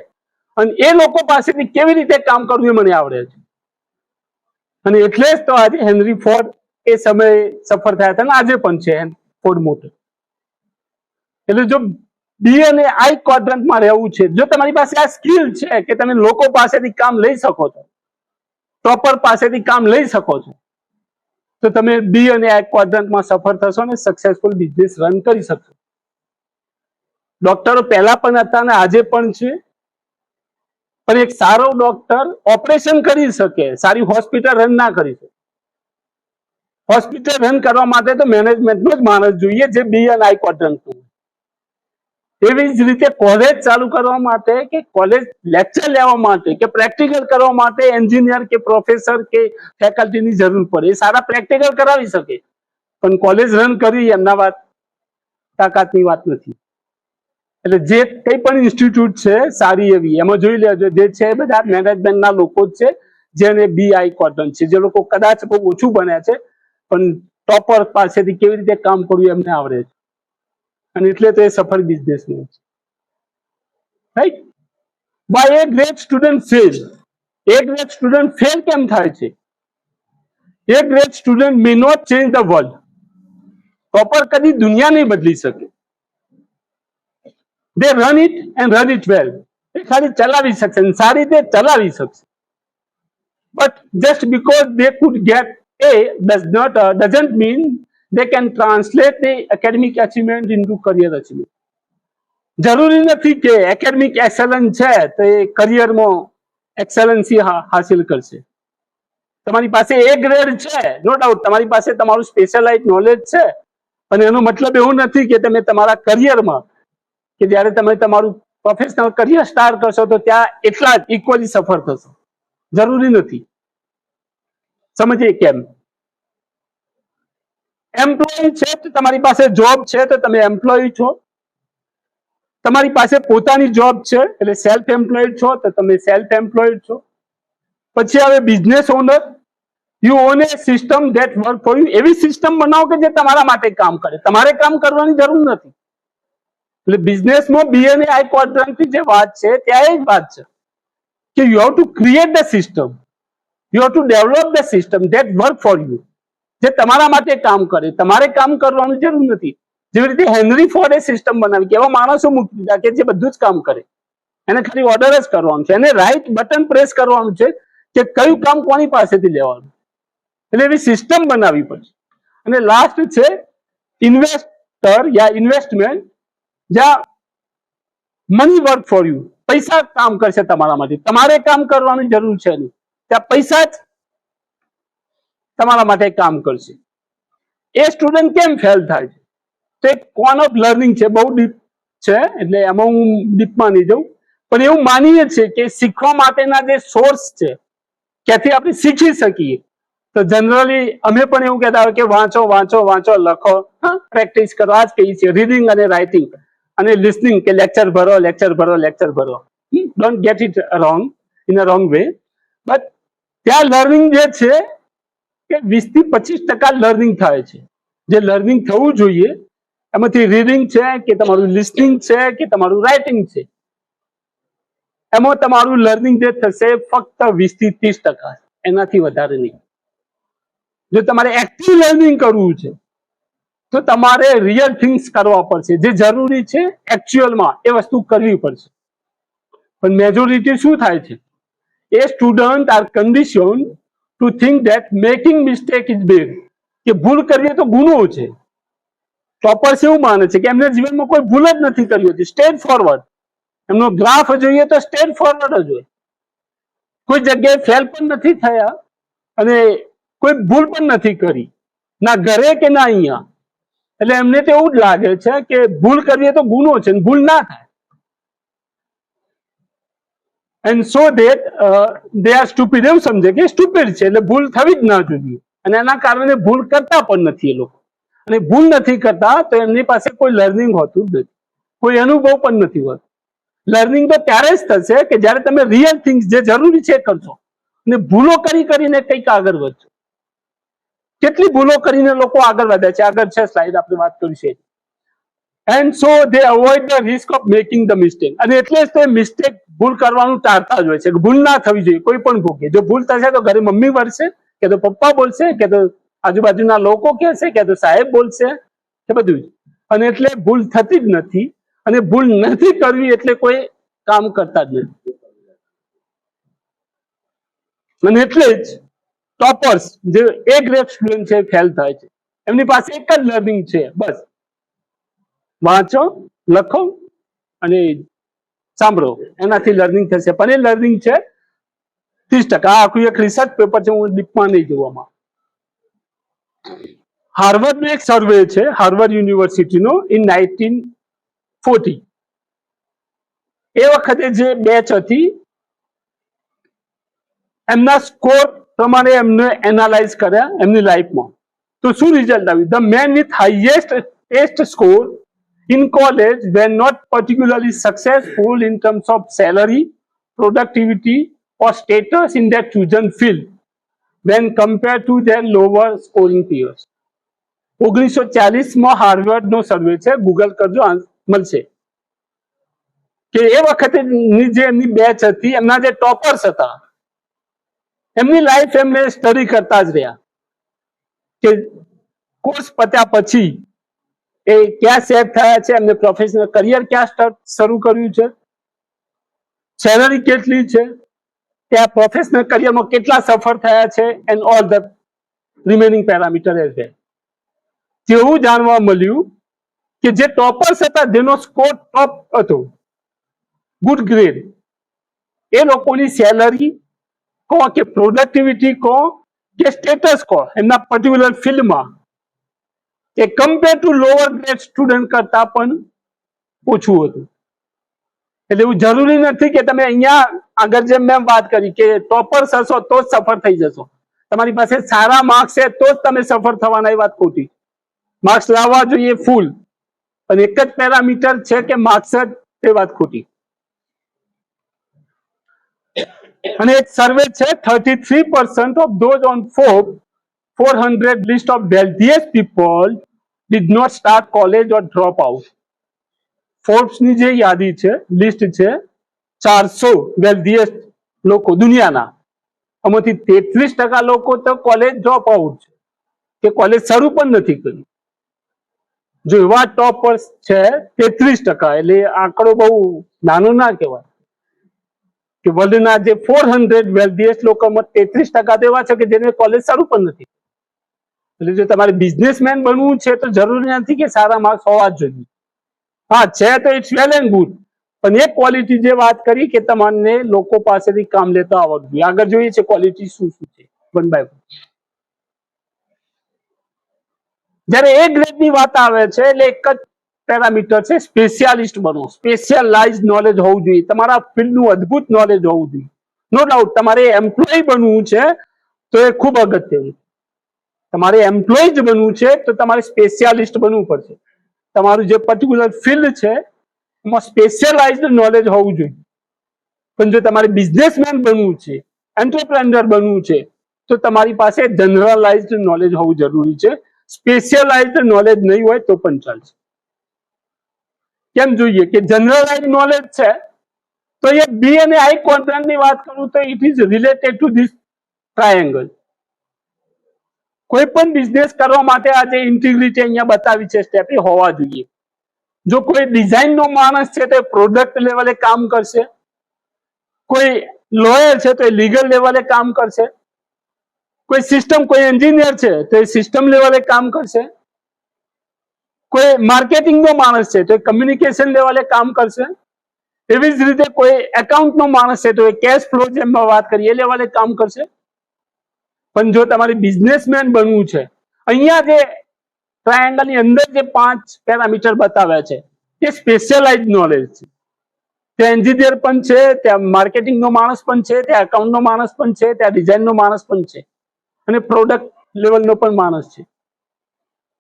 અને એ લોકો પાસેથી કેવી રીતે કામ કરવું એ મને આવડે છે. અને એટલે જ તો આજે હેનરી ફોર્ડ એ સમયે સફળ થયા હતા, અને આજે પણ છે ફોર્ડ મોટર. એટલે જો બી અને આઈ ક્વોડ્રન્ટમાં રહેવું છે, જો તમારી પાસે આ સ્કિલ છે કે તમે લોકો પાસેથી કામ લઈ શકો છો, ટોપર પાસેથી કામ લઈ શકો છો, તો તમે બી અને આઈ ક્વોડ્રન્ટમાં સફળ થશો અને સક્સેસફુલ બિઝનેસ રન કરી શકશો. ડોક્ટરો પહેલા પણ હતા અને આજે પણ છે, પણ એક સારો ડોક્ટર ઓપરેશન કરી શકે, સારી હોસ્પિટલ રન ના કરી શકે. હોસ્પિટલ રન કરવા માટે તો મેનેજમેન્ટનો જ માણસ જોઈએ જે બી અને આઈ ક્વોડ્રન્ટનો. એવી જ રીતે કોલેજ ચાલુ કરવા માટે કે કોલેજ લેક્ચર લેવા માટે કે પ્રેક્ટિકલ કરવા માટે એન્જિનિયર કે પ્રોફેસર કે ફેકલ્ટીની જરૂર પડે. એ સારા પ્રેક્ટિકલ કરાવી શકે, પણ કોલેજ રન કરવી એમના તાકાતની વાત નથી. એટલે જે કઈ પણ ઇન્સ્ટિટ્યૂટ છે સારી એવી, એમાં જોઈ લેજો જે છે બધા મેનેજમેન્ટના લોકો જ છે જેને બી આઈ ક્વોડ્રન્ટ છે, જે લોકો કદાચ બહુ ઓછું ભણ્યા છે પણ ટોપર પાસેથી કેવી રીતે કામ કરવું એમને આવડે છે, અને એટલે તો એ સફળ બિઝનેસમેન છે. Right? By a great student fail. A great student fail કેમ થાય છે? A great student may not change the world. Topper કદી દુનિયા નહીં બદલી શકે. They run it and run it well. એ ખાલી ચલાવી શકશે, સારી રીતે ચલાવી શકશે. But just because they could get A doesn't mean they can translate the academic achievement into career achievement. જરૂરી નથી કે એકેડમિક એક્સેલન્સ છે તો એ કરિયરમાં એક્સેલન્સી હાસિલ કરશે. તમારી પાસે એ ગ્રેડ છે, નો ડાઉટ તમારી પાસે તમારું સ્પેશિયલાઇઝ નોલેજ છે, પણ એનો મતલબ એવું નથી કે તમે તમારા કરિયરમાં કે જ્યારે તમે તમારું પ્રોફેશનલ કરિયર સ્ટાર્ટ કરશો તો ત્યાં એટલા જ ઇક્વલી સફળ થશો. જરૂરી નથી. સમજીએ કેમ? એમ્પ્લોય છે તો તમારી પાસે જોબ છે તો તમે એમ્પ્લોય છો. તમારી પાસે પોતાની જોબ છે એટલે સેલ્ફ એમ્પ્લોયડ છો તો તમે સેલ્ફ એમ્પ્લોયડ છો. પછી હવે business owner, you on A system that work for you. એવી સિસ્ટમ બનાવો કે જે તમારા માટે કામ કરે, તમારે કામ કરવાની જરૂર નથી. એટલે બિઝનેસમાં બી અને આઈ ક્વોડ્રન્ટની જે વાત છે ત્યાં એ જ વાત છે કે you have to create the system, you have to develop the system that work for you, જે તમારા માટે કામ કરે, તમારે કામ કરવાની જરૂર નથી. જેવી રીતે હેનરી ફોર્ડે સિસ્ટમ બનાવી કે એવા માણસો મૂકી દીધા કે જે બધું જ કામ કરે, એને ખાલી ઓર્ડર જ કરવાનું છે, એને રાઈટ બટન પ્રેસ કરવાનું છે કે કયું કામ કોની પાસેથી લેવાનું. એટલે એવી સિસ્ટમ બનાવવી પડશે. અને લાસ્ટ છે ઇન્વેસ્ટર યા ઇન્વેસ્ટમેન્ટ, જ્યાં મની વર્ક ફોર યુ, પૈસા કામ કરશે તમારા માટે, તમારે કામ કરવાની જરૂર છે નહીં, ત્યાં પૈસા જ તમારા માટે કામ કરશે. એ સ્ટુડન્ટ કેમ ફેલ થાય છે? તો એક કોન ઓફ લર્નિંગ છે, બહુ ડીપ છે, એટલે એમાં હું ડીપમાં નહીં જાઉં, પણ એવું માનીએ છીએ કે શીખવા માટેના જે સોર્સ છે ક્યાંથી આપણે શીખી શકીએ, તો જનરલી અમે પણ એવું કહેતા હોય કે વાંચો વાંચો વાંચો, લખો, પ્રેક્ટિસ કરો. આ જ કહીએ છીએ, રીડિંગ અને રાઇટિંગ અને લિસનિંગ, કે લેક્ચર ભરો લેક્ચર ભરો લેક્ચર ભરો. Don't get it wrong, in a wrong way, but ત્યાં લર્નિંગ જે છે કે 20 થી 25% લર્નિંગ થાય છે. જે લર્નિંગ થવું જોઈએ એમાંથી રીડિંગ છે કે તમારું લિસનિંગ છે કે તમારું રાઇટિંગ છે, એમાં તમારું લર્નિંગ જે થશે ફક્ત 20 થી 30%, એનાથી વધારે નહીં. જો તમારે એક્ટિવ લર્નિંગ કરવું છે તો તમારે રિયલ થિંગ્સ કરવા પડશે, જે જરૂરી છે એકચ્યુઅલમાં એ વસ્તુ કરવી પડશે. પણ મેજોરિટી શું થાય છે, A student are condition to think that making mistake is bad, કે ભૂલ કરીએ તો ગુનો છે. ટોપર્સ એવું માને છે કે એમને જીવનમાં કોઈ ભૂલ જ નથી કરી હોતી, સ્ટ્રેટ ફોરવર્ડ. એમનો ગ્રાફ જોઈએ તો સ્ટ્રેટ ફોરવર્ડ જ હોય, કોઈ જગ્યાએ ફેલ પણ નથી થયા અને કોઈ ભૂલ પણ નથી કરી, ના ઘરે કે ના અહીંયા. એટલે એમને તો એવું જ લાગે છે કે ભૂલ કરીએ તો ગુનો છે, ભૂલ ના થાય. And so that they are stupid, એવું સમજે કે સ્ટુપિડ છે એટલે ભૂલ થવી જ ના જોઈએ, અને એના કારણે ભૂલ કરતા પણ નથી એ લોકો. અને ભૂલ નથી કરતા તો એમની પાસે કોઈ લર્નિંગ હોતું જ નથી, કોઈ અનુભવ પણ નથી હોતો. લર્નિંગ તો ત્યારે જ થશે કે જ્યારે તમે રિયલ થિંગ્સ જે જરૂરી છે કરશો, અને ભૂલો કરીને કંઈક આગળ વધશો. કેટલી ભૂલો કરીને લોકો આગળ વધે છે, આગળ છે સ્લાઇડ આપણે વાત કરીશું. And so they avoid the risk of making the mistake, અને એટલે જ તે મિસ્ટેક, ભૂલ કરવાનું ટાળતા જ હોય છે, કે ભૂલ ના થવી જોઈએ કોઈ પણ ભોગે. જો ભૂલ થશે તો ઘરે મમ્મી વળશે, કે તો પપ્પા બોલશે, કે તો આજુબાજુના લોકો કહેશે, કે તો સાહેબ બોલશે, એ બધું જ. અને એટલે ભૂલ થતી જ નથી, અને ભૂલ નથી કરવી એટલે કોઈ કામ કરતા જ નથી. અને એટલે જ ટોપર્સ, જે એ ગ્રેડ સ્ટુડન્ટ છે, ફેલ થાય છે. એમની પાસે એક જ લર્નિંગ છે, બસ વાંચો, લખો અને સાંભળો, એનાથી લર્નિંગ થશે. પણ એ લર્નિંગ છે 30%. આ આખું એક રિસર્ચ પેપર છે, હું ડીપમાં નહીં જોવામાં. હાર્વર્ડ નો એક સર્વે છે, હાર્વર્ડ યુનિવર્સિટીનો, ઇન 1940. એ વખતે જે બેચ હતી એમના સ્કોર પ્રમાણે એમને એનાલાઇઝ કર્યા એમની લાઈફમાં. તો શું રિઝલ્ટ આવ્યું? The man with highest test score in college were not particularly successful in terms of salary, productivity or status in their chosen field when compared to their lower scoring peers. 1940 Harvard નો સર્વે છે, Google કરજો, મળશે. કે એ વખતે જે એમની batch હતી, એમના જે ટોપર્સ હતા, એમની લાઈફ એમને સ્ટડી કરતા જ રહ્યા, કે કોર્સ પત્યા પછી એ ક્યાં સેટ થયા છે, એમને પ્રોફેશનલ કરિયર ક્યાં શરૂ કર્યું છે, સેલરી કેટલી છે, ત્યાં પ્રોફેશનલ કરિયરમાં કેટલા સફળ થયા છે, and all the remaining parameter as well. તેવું જાણવા મળ્યું કે જે ટોપર્સ હતા, જેનો સ્કોર ટોપ હતો, ગુડ ગ્રેડ, એ લોકોની સેલરી કહો કે પ્રોડક્ટિવિટી કહો કે સ્ટેટસ કહો, એમના પર્ટિક્યુલર ફિલ્ડમાં એ compare to lower grade student કરતા પણ ઓછું હતું. એટલે એવું જરૂરી નથી કે તમે અહીંયા આગળ જેમ મેં વાત કરી કે ટોપર્સ હશો તો જ સફળ થઈ જશો. તમારી પાસે સારા માર્ક્સ છે તો જ તમે સફળ થવાના, એ વાત ખોટી. માર્ક્સ લાવવા જોઈએ ફૂલ, અને એક જ પેરામીટર છે કે માર્ક્સ જ, એ વાત ખોટી. અને એક સર્વે છે, 33% of those on Forbes 400 list of wealthiest people did not start college or drop out. ફોર્બ્સની જે યાદી છે, લિસ્ટ છે, 400 વેલ્થીએસ્ટ લોકો દુનિયાના, આમાંથી 33% લોકો તો કોલેજ ડ્રોપ આઉટ છે, કે કોલેજ શરૂ પણ નથી કરી. જો એવા ટોપર્સ છે 33%, એટલે આંકડો બહુ નાનો ના કહેવાય. કે વર્લ્ડના જે 400 વેલ્થીએસ્ટ લોકોમાં 33% એવા છે કે જેને કોલેજ શરૂ પણ નથી. એટલે જો તમારે બિઝનેસમેન બનવું છે તો જરૂરી નથી કે સારા માર્ક્સ હોવા જ જોઈએ. હા છે તો ઇટ્સ વેલ એન્ડ ગુડ, પણ એ ક્વોલિટી જે વાત કરી કે તમને લોકો પાસેથી કામ લેતા આવડવું જોઈએ. આગળ જોઈએ છે ક્વોલિટી શું શું છે, વન બાય વન. જ્યારે એ ગ્રેડની વાત આવે છે એટલે એક જ પેરામીટર છે, સ્પેશિયાલિસ્ટ બનો. સ્પેશિયલાઇઝ નોલેજ હોવું જોઈએ, તમારા ફિલ્ડનું અદ્ભુત નોલેજ હોવું જોઈએ. નો ડાઉટ તમારે એમ્પ્લોય બનવું છે તો એ ખૂબ અગત્યનું. તમારે એમ્પ્લોય જ બનવું છે તો તમારે સ્પેશિયાલિસ્ટ બનવું પડશે. તમારું જે પર્ટિક્યુલર ફિલ્ડ છે એમાં સ્પેશિયલાઇઝડ નોલેજ હોવું જોઈએ. પણ જો તમારે બિઝનેસમેન બનવું છે, એન્ટરપ્રેન્યોર બનવું છે, તો તમારી પાસે જનરલાઇઝડ નોલેજ હોવું જરૂરી છે. સ્પેશિયલાઇઝડ નોલેજ નહીં હોય તો પણ ચાલશે. કેમ જોઈએ કે જનરલાઇઝડ નોલેજ છે તો એ બી અને આઈ ક્વોડ્રન્ટની વાત કરું તો it is related to this triangle. કોઈ પણ બિઝનેસ કરવા માટે આજે ઇન્ટિગ્રિટી અહીંયા બતાવી છે સ્ટેપ એ હોવા જોઈએ. જો કોઈ ડિઝાઇનનો માણસ છે તો એ પ્રોડક્ટ લેવલે કામ કરશે, કોઈ લોયર છે તો એ લીગલ લેવલે કામ કરશે, કોઈ સિસ્ટમ કોઈ એન્જિનિયર છે તો એ સિસ્ટમ લેવલે કામ કરશે, કોઈ માર્કેટિંગનો માણસ છે તો એ કમ્યુનિકેશન લેવલે કામ કરશે, એવી જ રીતે કોઈ એકાઉન્ટનો માણસ છે તો એ કેશ ફ્લો જેમ વાત કરીએ એ લેવલે કામ કરશે. પણ જો તમારે બિઝનેસમેન બનવું છે, અહીંયા જે ટ્રાયેંગલની અંદર જે 5 પેરામીટર બતાવ્યા છે એ સ્પેશિયલાઇઝ નોલેજ છે. ત્યાં એન્જિનિયર પણ છે, ત્યાં માર્કેટિંગનો માણસ પણ છે, ત્યાં એકાઉન્ટનો માણસ પણ છે, ત્યાં ડિઝાઇનનો માણસ પણ છે અને પ્રોડક્ટ લેવલનો પણ માણસ છે.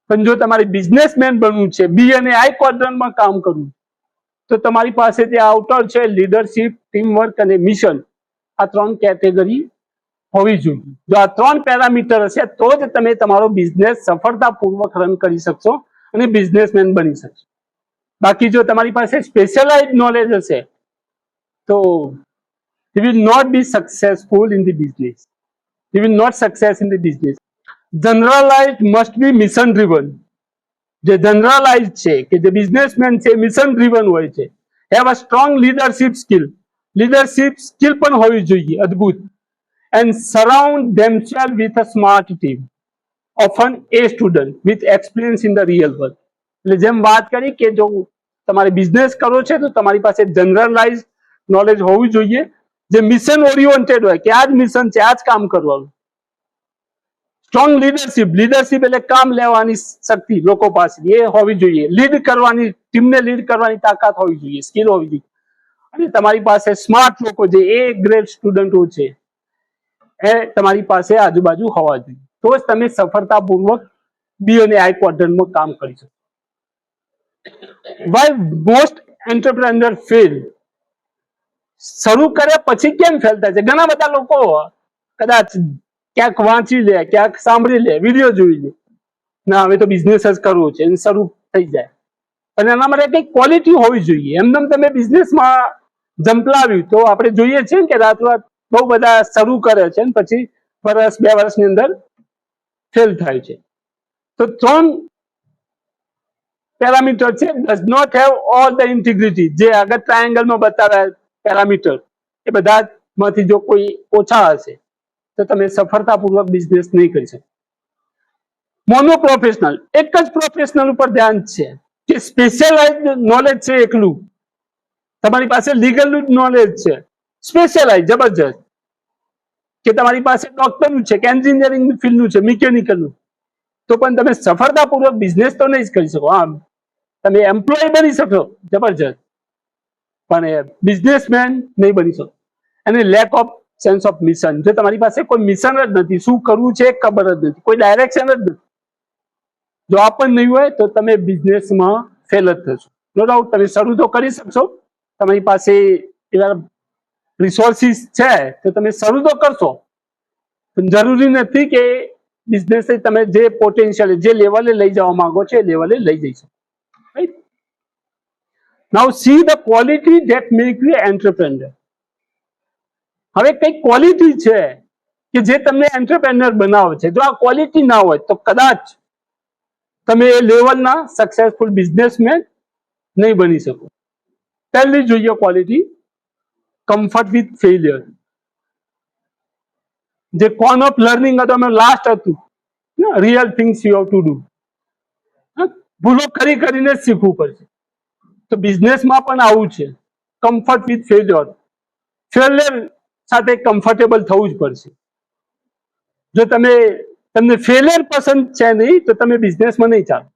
પણ જો તમારે બિઝનેસમેન બનવું છે, બી અને આઈ ક્વોડ્રન્ટમાં કામ કરવું, તો તમારી પાસે જે આઉટર છે લીડરશિપ, ટીમવર્ક અને મિશન, આ 3 કેટેગરી હોવી જોઈએ. જો આ 3 પેરામીટર હશે તો જ તમે તમારો બિઝનેસ સફળતાપૂર્વક રન કરી શકશો અને બિઝનેસમેન બની શકશો. બાકી જો તમારી પાસે સ્પેશિયલાઇઝ નોલેજ હશે તો you will not be successful in the business. You will not success in the business. Generalized must be mission driven. જે જનરલાઇઝ છે કે જે બિઝનેસમેન છે મિશન ડ્રીવન હોય છે, have a strong leadership skill. Leadership skill પણ હોવી જોઈએ અદ્ભુત. And surround themselves with a smart team, often A student with experience in the real world. એટલે જેમ વાત કરી કે જો તમારે બિઝનેસ કરવો છે તો તમારી પાસે જનરલાઇઝ નોલેજ હોવું જોઈએ, જે મિશન ઓરિએન્ટેડ હોય કે આ જ મિશન છે, આ જ કામ કરવાનું. સ્ટ્રોંગ લીડરશિપ, લીડરશિપ એટલે કામ લેવાની શક્તિ લોકો પાસે એ હોવી જોઈએ. લીડ કરવાની, ટીમને લીડ કરવાની તાકાત હોવી જોઈએ, સ્કિલ હોવી જોઈએ. અને તમારી પાસે સ્માર્ટ લોકો જે એ ગ્રેડ સ્ટુડન્ટો છે એ તમારી પાસે આજુબાજુ હોવા જોઈએ. તો જ તમે સફળતાપૂર્વક બી અને આઈ ક્વોડ્રન્ટમાં કામ કરી શકો. Why most entrepreneur fail? શરૂ કર્યા પછી કેમ ફેલ થાય છે? ઘણા બધા લોકો કદાચ ક્યાંક વાંચી લે, ક્યાંક સાંભળી લે, વિડીયો જોઈ લે, ના હવે તો બિઝનેસ જ કરવો છે, શરૂ થઈ જાય. અને એના માટે કઈ ક્વોલિટી હોવી જોઈએ. એમને તમે બિઝનેસમાં જંપલાવ્યું તો આપણે જોઈએ છીએ કે રાતોરાત બહુ બધા શરૂ કરે છે પછી વર્ષ 2 વર્ષની અંદર ફેલ થાય છે. તો 3 પેરામીટર છે. Does not have all the integrity. જે આગળ ટ્રાયેંગલમાં બતાવ્યા પેરામીટર એ બધામાંથી જો કોઈ ઓછા હશે તો તમે સફળતાપૂર્વક બિઝનેસ નહીં કરી શકો. મોનો પ્રોફેશનલ, એક જ પ્રોફેશનલ ઉપર ધ્યાન છે કે સ્પેશિયલાઇઝ નોલેજ છે એકલું. તમારી પાસે લીગલનું નોલેજ છે, સ્પેશિયલાઇઝ જબરજસ્ત, કે તમારી પાસે ડોક્ટરનું છે કે એન્જિનિયરિંગ ફિલ્ડનું છે, મિકેનિકલનું, તો પણ તમે સફળતાપૂર્વક બિઝનેસ તો નહીં જ કરી શકો. હા, તમે એમ્પ્લોય બની શકો જબરજસ્ત, પણ બિઝનેસમેન નહીં બની શકો. અને lack of sense of mission. જો તમારી પાસે કોઈ મિશન જ નથી, શું કરવું છે ખબર જ નથી, કોઈ ડાયરેક્શન જ નથી, જો આ પણ નહીં હોય તો તમે બિઝનેસમાં ફેલ જ થશો. નો ડાઉટ તમે શરૂ તો કરી શકશો, તમારી પાસે એવા રિસોર્સિસ છે તો તમે શરૂ તો કરશો, પણ જરૂરી નથી કે બિઝનેસ તમે જે પોટેન્શિયલ, જે લેવલે લઈ જવા માંગો છો એ લેવલે લઈ જઈ શકો. Right? Now see the quality that make you entrepreneur. હવે કઈ ક્વોલિટી છે કે જે તમને એન્ટરપ્રેન્યોર બનાવે છે. જો આ ક્વોલિટી ના હોય તો કદાચ તમે એ લેવલના સક્સેસફુલ બિઝનેસમેન નહીં બની શકો. પહેલી જોઈએ ક્વોલિટી, કમ્ફર્ટ વિથ ફેલિયર. જે કોન ઓફ લર્નિંગ હતું અમે લાસ્ટ હતું, real things you have to do. ભૂલો કરીને જ શીખવું પડશે. તો બિઝનેસમાં પણ આવું છે, કમ્ફર્ટ વિથ ફેલિયર. ફેલિયર સાથે કમ્ફર્ટેબલ થવું જ પડશે. જો તમે તમને ફેલિયર પસંદ છે નહીં તો તમે બિઝનેસમાં નહીં ચાલો.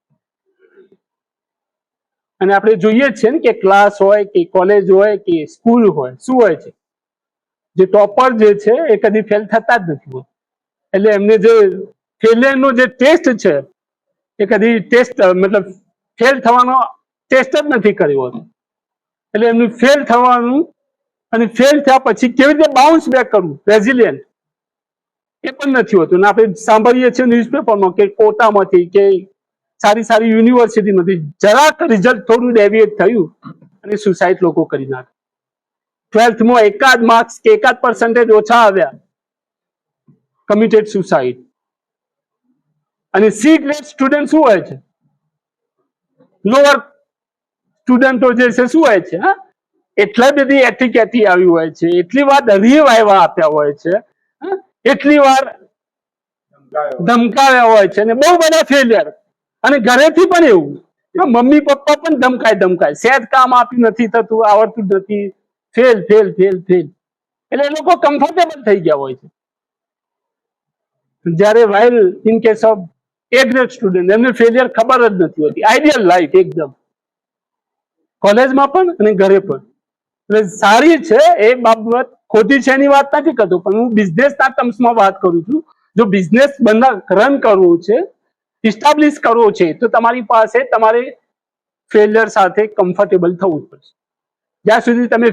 અને આપણે જોઈએ છીએ ને કે ક્લાસ હોય કે કોલેજ હોય કે સ્કૂલ હોય, શું હોય છે, જે ટોપર જે છે એ કદી ફેલ થતા જ નથી. એટલે એમને જે ફેલિયરનો જે ટેસ્ટ છે એ કદી ટેસ્ટ મતલબ ફેલ થવાનો ટેસ્ટ જ નથી કર્યો હતો. એટલે એમનું ફેલ થવાનું અને ફેલ થયા પછી કેવી રીતે બાઉન્સ બેક કરવું, રેઝિલિયન્ટ, એ પણ નથી હોતું. અને આપણે સાંભળીએ છીએ ન્યૂઝપેપરમાં કે કોટામાંથી કે સારી સારી યુનિવર્સિટીમાંથી જરાક રિઝલ્ટ થોડું ડેવિએટ થયું અને સુસાઇડ લોકો કરી નાખે. 12થમાં એકાદ માર્ક્સ કે એકાદ પર્સન્ટેજ ઓછા આવ્યા, કમિટેડ સુસાઇડ. અને સી ગ્રેડ સ્ટુડન્ટ શું હોય છે, લોઅર સ્ટુડન્ટો જે છે શું હોય છે, હા, એટલા બધી એટીકેટી આવી હોય છે, એટલી વાર રીવાયવા આપ્યા હોય છે, એટલી વાર ધમકાવ્યા હોય છે, અને બહુ બધા ફેલિયર. અને ઘરેથી પણ એવું, મમ્મી પપ્પા પણ ધમકાય, સેજ કામ આપ્યું નથી થતું, આવડતું નથી, ફેલ ફેલ ફેલ ફેલ. એટલે એ લોકો કમ્ફર્ટેબલ થઈ ગયા હોય છે. જ્યારે while in case of A grade student એમને ફેલિયર ખબર જ નથી હોતી. આઈડિયલ લાઈફ એકદમ, કોલેજમાં પણ અને ઘરે પણ. એટલે સારી છે એ બાબત, ખોટી છે એની વાત નથી કરતો, પણ હું બિઝનેસના ટર્મ્સમાં વાત કરું છું. જો બિઝનેસ રન કરવો છે, ઇસ્ટાબ્લિશ કરવો છે, તો તમારી પાસે તમારે ફેલિયર સાથે કમ્ફર્ટેબલ થવું જ પડશે. જ્યાં સુધી તમે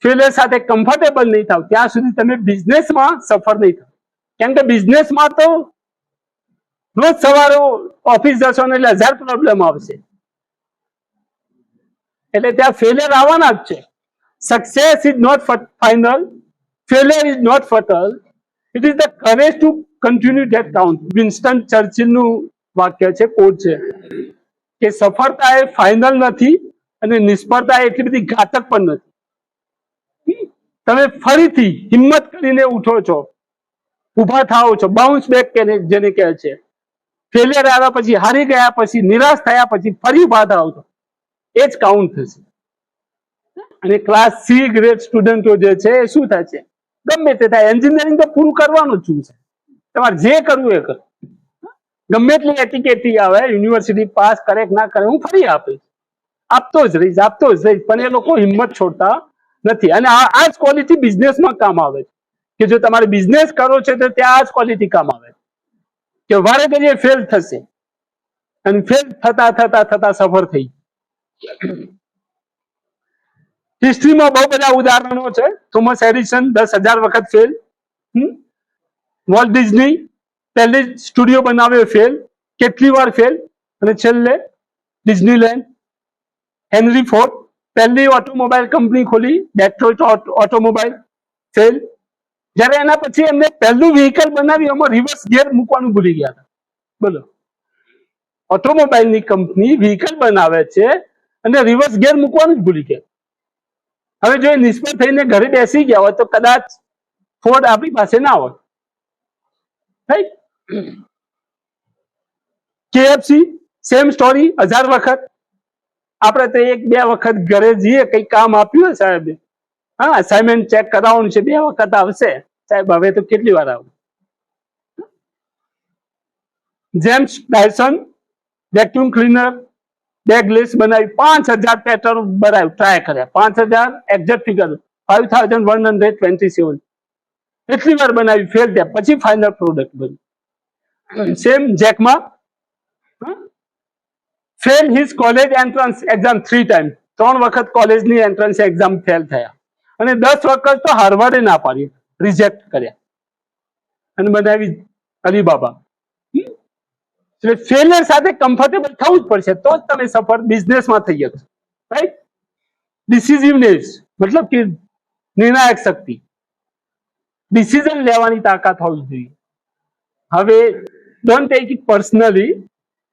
ફેલિયર સાથે કમ્ફર્ટેબલ નહીં થાવ ત્યાં સુધી તમે બિઝનેસમાં સફળ નહીં થાવ. કેમ કે બિઝનેસમાં તો રોજ સવારે ઓફિસ જશો ને એટલે 1000 પ્રોબ્લેમ આવશે. એટલે ત્યાં ફેલિયર આવવાના જ છે. Success is not final, failure is not fatal, it is the courage to continue that count. Winston ચર્ચિલનું વાક્ય છે, કોટ છે કે સફળતા એ ફાઇનલ નથી અને નિષ્ફળતા એટલી બધી ઘાતક પણ નથી. તમે ફરીથી હિંમત કરીને ઉઠો છો, ઉભા થાઓ છો, બાઉન્સ બેક જેને કહે છે. ફેલિયર આવ્યા પછી, હારી ગયા પછી, નિરાશ થયા પછી ફરી ઉભા થાઓ છો, એ જ કાઉન્ટ થશે. અને ક્લાસ સી ગ્રેડ સ્ટુડન્ટો જે છે એ શું થાય છે, ગમે તે થાય, એન્જિનિયરિંગ તો પૂરું કરવાનું જ છે, તમારે જે કરવું એ કરો. ગમે એટલી એટીકેટી આવે, યુનિવર્સિટી પાસ કરે કે ના કરે, હું ફરી આપીશ, આપતો જ રહીશ. પણ એ લોકો હિંમત છોડતા નથી. અને આ જ ક્વોલિટી બિઝનેસમાં કામ આવે છે, કે જો તમારે બિઝનેસ કરો છે તો ત્યાં આ જ ક્વોલિટી કામ આવે છે, કે વારે ઘડીએ ફેલ થશે અને ફેલ થતા થતા થતા સફળ થઈ. હિસ્ટ્રીમાં બહુ બધા ઉદાહરણો છે. થોમસ એડિસન 10,000 વખત ફેલ, વોલ્ટ ડિઝની પહેલી સ્ટુડિયો બનાવ્યો ફેલ, કેટલી વાર ફેલ, અને છેલ્લે ડિઝનીલેન્ડ. હેનરી ફોર્ડ પહેલી ઓટોમોબાઈલ કંપની ખોલી, ડેટ્રોઇટ ઓટોમોબાઈલ, ફેલ. જ્યારે એના પછી એમને પહેલું વ્હીકલ બનાવ્યું, એમાં રિવર્સ ગિયર મૂકવાનું ભૂલી ગયા હતા. બોલો, ઓટોમોબાઈલની કંપની વ્હીકલ બનાવે છે અને રિવર્સ ગિયર મૂકવાનું જ ભૂલી ગયા. હવે જો એ નિષ્ફળ થઈને ઘરે બેસી ગયા હોય તો કદાચ ફોર્ડ આપણી પાસે ના હોય. રાઈટ? KFC સેમ સ્ટોરી, 1000 વખત. આપણે તો 1-2 વખત ઘરે જઈએ, કઈ કામ આપ્યું હોય સાહેબ, હા, અસાઇનમેન્ટ ચેક કરાવવાનું છે, 2 વખત આવશે સાહેબ, હવે તો કેટલી વાર આવું. જેમ્સ ડાયસન વેક્યુમ ક્લીનર, બેગલેસ બનાવી, 5000 પેટર્ન બનાવ્યું, ટ્રાય કર્યા, 5000 એક્ઝેક્ટ ફિગર, 5127 એટલી વાર બનાવી, ફેલ થયા, પછી ફાઇનલ પ્રોડક્ટ બન્યું. Same Jack Ma fail his college entrance exam 3 times, 3 વખત કોલેજની એન્ટ્રન્સ એક્ઝામ ફેલ થયા, અને 10 વખત તો હાર્વર્ડે ના પાડી, રિજેક્ટ કર્યા, અને બનાવી અલીબાબા. એટલે ફેલિયર સાથે કમ્ફર્ટેબલ થવું જ પડશે, તો જ તમે સફળ બિઝનેસમાં થઈ શકશો. રાઈટ? ડિસિઝિવનેસ મતલબ કે નિર્ણાયક શક્તિ, ડિસિઝન લેવાની તાકાત હોવી જોઈએ. હવે ડોન્ટ ટેક ઇટ પર્સનલી,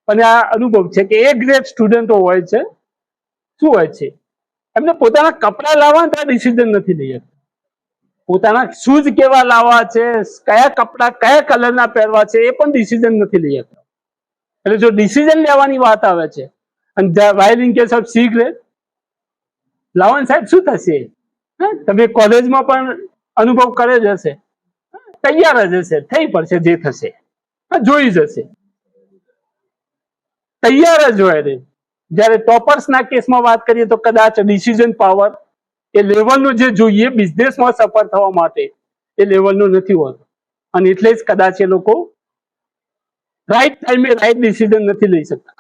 અને આ અનુભવ છે કે એ ગ્રેડ સ્ટુડન્ટો હોય છે, શું હોય છે, એમને પોતાના કપડા લાવવા ત્યાં ડિસિઝન નથી લઈ શકતા, પોતાના શૂઝ કેવા લાવવા છે, કયા કપડા કયા કલરના પહેરવા છે, એ પણ ડિસિઝન નથી લઈ શકતા. એટલે જો ડિસિઝન લેવાની વાત આવે છે, અને while in case of C grade, લાવણ સાહેબ શું થશે, તમે કોલેજમાં પણ અનુભવ કર્યો જ હશે, તૈયાર જ હશે, થઈ પડશે જે થશે, જોઈ જશે, તૈયાર જ હોય રે. જયારે ટોપર્સના કેસમાં વાત કરીએ તો કદાચ ડિસિઝન પાવર એ લેવલનો જે જોઈએ બિઝનેસમાં સફળ થવા માટે એ લેવલનો નથી હોતો, અને એટલે જ કદાચ એ લોકો રાઈટ ટાઈમે રાઈટ ડિસિઝન નથી લઈ શકતા.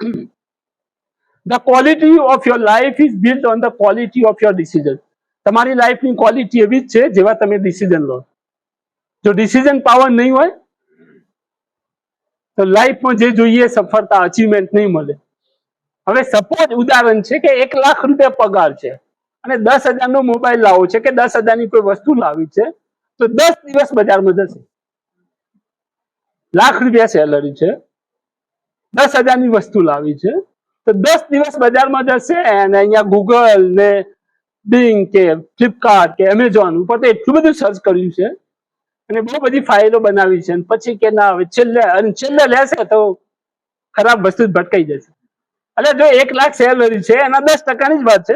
The quality of your life is built on the quality of your decision. તમારી લાઈફની ક્વોલિટી એવી જ છે જેવા તમે ડિસિઝન લો. જો ડિસિઝન પાવર નહીં હોય તો લાઈફમાં જે જોઈએ સફળતા અચીવમેન્ટ નહીં મળે. હવે સપોઝ ઉદાહરણ છે કે 1 લાખ રૂપિયા પગાર છે અને 10,000 નો મોબાઈલ લાવો છે કે 10,000 ની કોઈ વસ્તુ લાવી છે, તો 10 દિવસ બજારમાં જશે. લાખ રૂપિયા સેલરી છે, 10,000 ની વસ્તુ લાવી છે, તો 10 દિવસ બજારમાં જશે અને અહીંયા ગૂગલ ને બિંગ કે ફ્લિપકાર્ટ કે એમેઝોન ઉપર તો એટલું બધું સર્ચ કર્યું છે અને બહુ બધી ફાઇલો બનાવી છે, પછી કે ના હવે છેલ્લે લેશે તો ખરાબ વસ્તુ જ ભટકાઈ જશે. એટલે જો 1 લાખ સેલરી છે એના 10% જ વાત છે,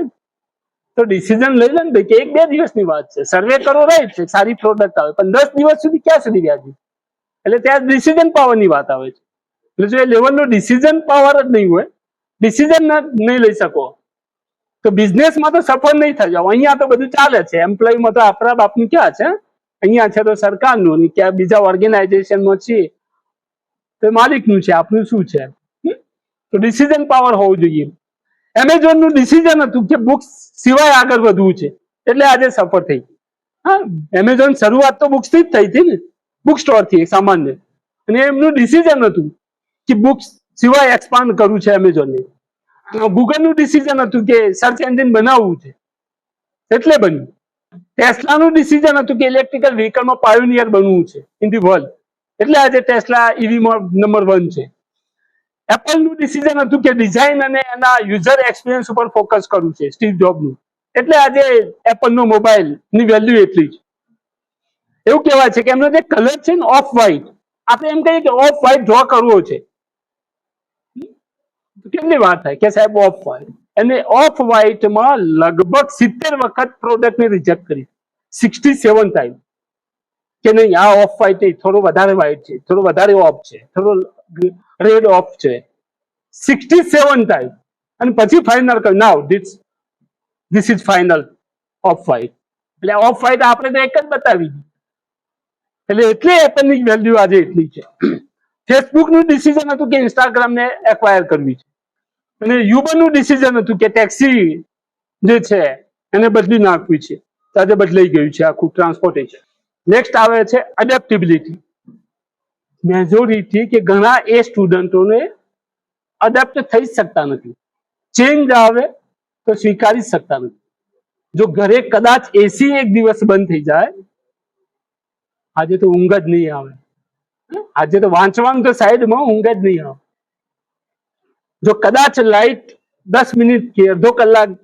તો ડિસિઝન લઈ લે ને કે 1-2 દિવસની વાત છે, સર્વે કરો રાઈટ છે, સારી પ્રોડક્ટ આવે, પણ 10 દિવસ સુધી ક્યાં સુધી વ્યાજી? એટલે ત્યાં ડિસિઝન પાવરની વાત આવે છે. એટલે જો એ લેવલનો ડિસિઝન પાવર જ નહીં હોય, ડિસિઝન નહીં લઈ શકો, તો બિઝનેસમાં તો સફળ નહીં થઈ જાવ. અહીંયા તો બધું ચાલે છે, એમ્પ્લોયમાં તો આપણા બાપનું ક્યાં છે, અહીંયા છે તો સરકારનું, ક્યાં બીજા ઓર્ગેનાઇઝેશનમાં છીએ તો માલિકનું છે, આપનું શું છે? તો ડિસિઝન પાવર હોવું જોઈએ. એમેઝોનનું ડિસિઝન હતું કે બુક્સ સિવાય આગળ વધવું છે, એટલે આજે સફળ થઈ. હા, એમેઝોન શરૂઆત તો બુક્સથી જ થઈ હતી ને, બુક સ્ટોરથી સામાન્ય, અને એમનું ડિસિઝન હતું કે બુક્સ સિવાય એક્સપાન્ડ કરવું છે એમેઝોનને. ગૂગલનું ડિસિઝન હતું કે સર્ચ એન્જિન બનાવવું છે, એટલે બન્યું. ટેસ્લાનું ડિસિઝન હતું કે ઇલેક્ટ્રિકલ વ્હીકલમાં પાયોનિયર બનવું છે ઇન ધી વર્લ્ડ, એટલે આજે ટેસ્લા ઈવીમાં નંબર 1 છે. એપલનું ડિસિઝન હતું કે ડિઝાઇન અને એના યુઝર એક્સપિરિયન્સ ઉપર ફોકસ કરવું છે, સ્ટીવ જોબનું, એટલે આજે એપલનો મોબાઈલની વેલ્યુ એટલી છે. એવું કહેવાય છે કે એમનો જે કલર છે ને ઓફ વ્હાઇટ, આપણે એમ કહીએ કે ઓફ વ્હાઇટ ડ્રો કરવો છે, કેટલી વાત થાય કે સાહેબ ઓફ વ્હાઇટ, અને ઓફ વ્હાઇટમાં લગભગ 70 વખત પ્રોડક્ટને રિજેક્ટ કરી, 67 ટાઈમ, કે નહીં આ ઓફ વ્હાઇટ નહીં, થોડો વધારે વ્હાઇટ છે, થોડો વધારે ઓફ છે, થોડો રેડ ઓફ છે, 67 ટાઈમ, અને પછી ફાઇનલ કર્યું, now this is final off white. એટલે ઓફ વ્હાઇટ આપણે તો એક જ બતાવી દીધી, એટલે એપલની વેલ્યુ આજે એટલી છે. ફેસબુકનું ડિસિઝન હતું કે ઇન્સ્ટાગ્રામને એક્વાયર કરવી છે, અને યુબરનું ડિસિઝન હતું કે ટેક્સી જે છે એને બદલી નાખવી છે, તો આજે બદલાઈ ગયું છે આખું ટ્રાન્સપોર્ટેશન. નેક્સ્ટ આવે છે એડેપ્ટેબિલિટી. મેજોરિટી કે ઘણા એ સ્ટુડન્ટોને અડેપ્ટ થઈ શકતા નથી, ચેન્જ આવે તો સ્વીકારી શકતા નથી. જો ઘરે કદાચ એસી એક દિવસ બંધ થઈ જાય, આજે તો ઊંઘ જ નહીં આવે, આજે તો વાંચવાનું તો સાઈડમાં, ઊંઘ જ નહીં આવે. જો કદાચ લાઈટ 10 મિનિટ કે અડધો કલાક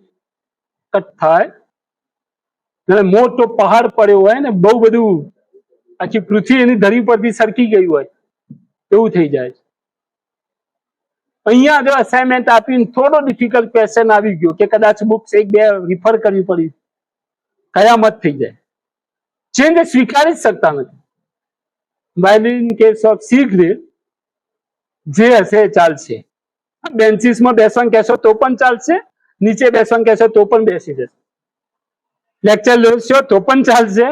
કટ થાય, અને મોટો પહાડ પડ્યો હોય ને બહુ બધું આખી પૃથ્વી એની ધરી પરથી સરકી ગઈ હોય એવું થઈ જાય છે. અહીંયા જો અસાઇનમેન્ટ આપીને થોડો ડિફિકલ્ટ ક્વેશ્ચન આવી ગયો કે કદાચ બુક્સ 1-2 રિફર કરવી પડી, કયામત થઈ જાય, ચેન્જ સ્વીકારી જ શકતા નથી. while in case of C grade જે હશે ચાલશે, બેન્ચીસમાં બેસવાનું કહેશો તો પણ ચાલશે, નીચે બેસવાનું કહેશો તો પણ બેસી જશે, લેક્ચર લેશો તો પણ ચાલશે,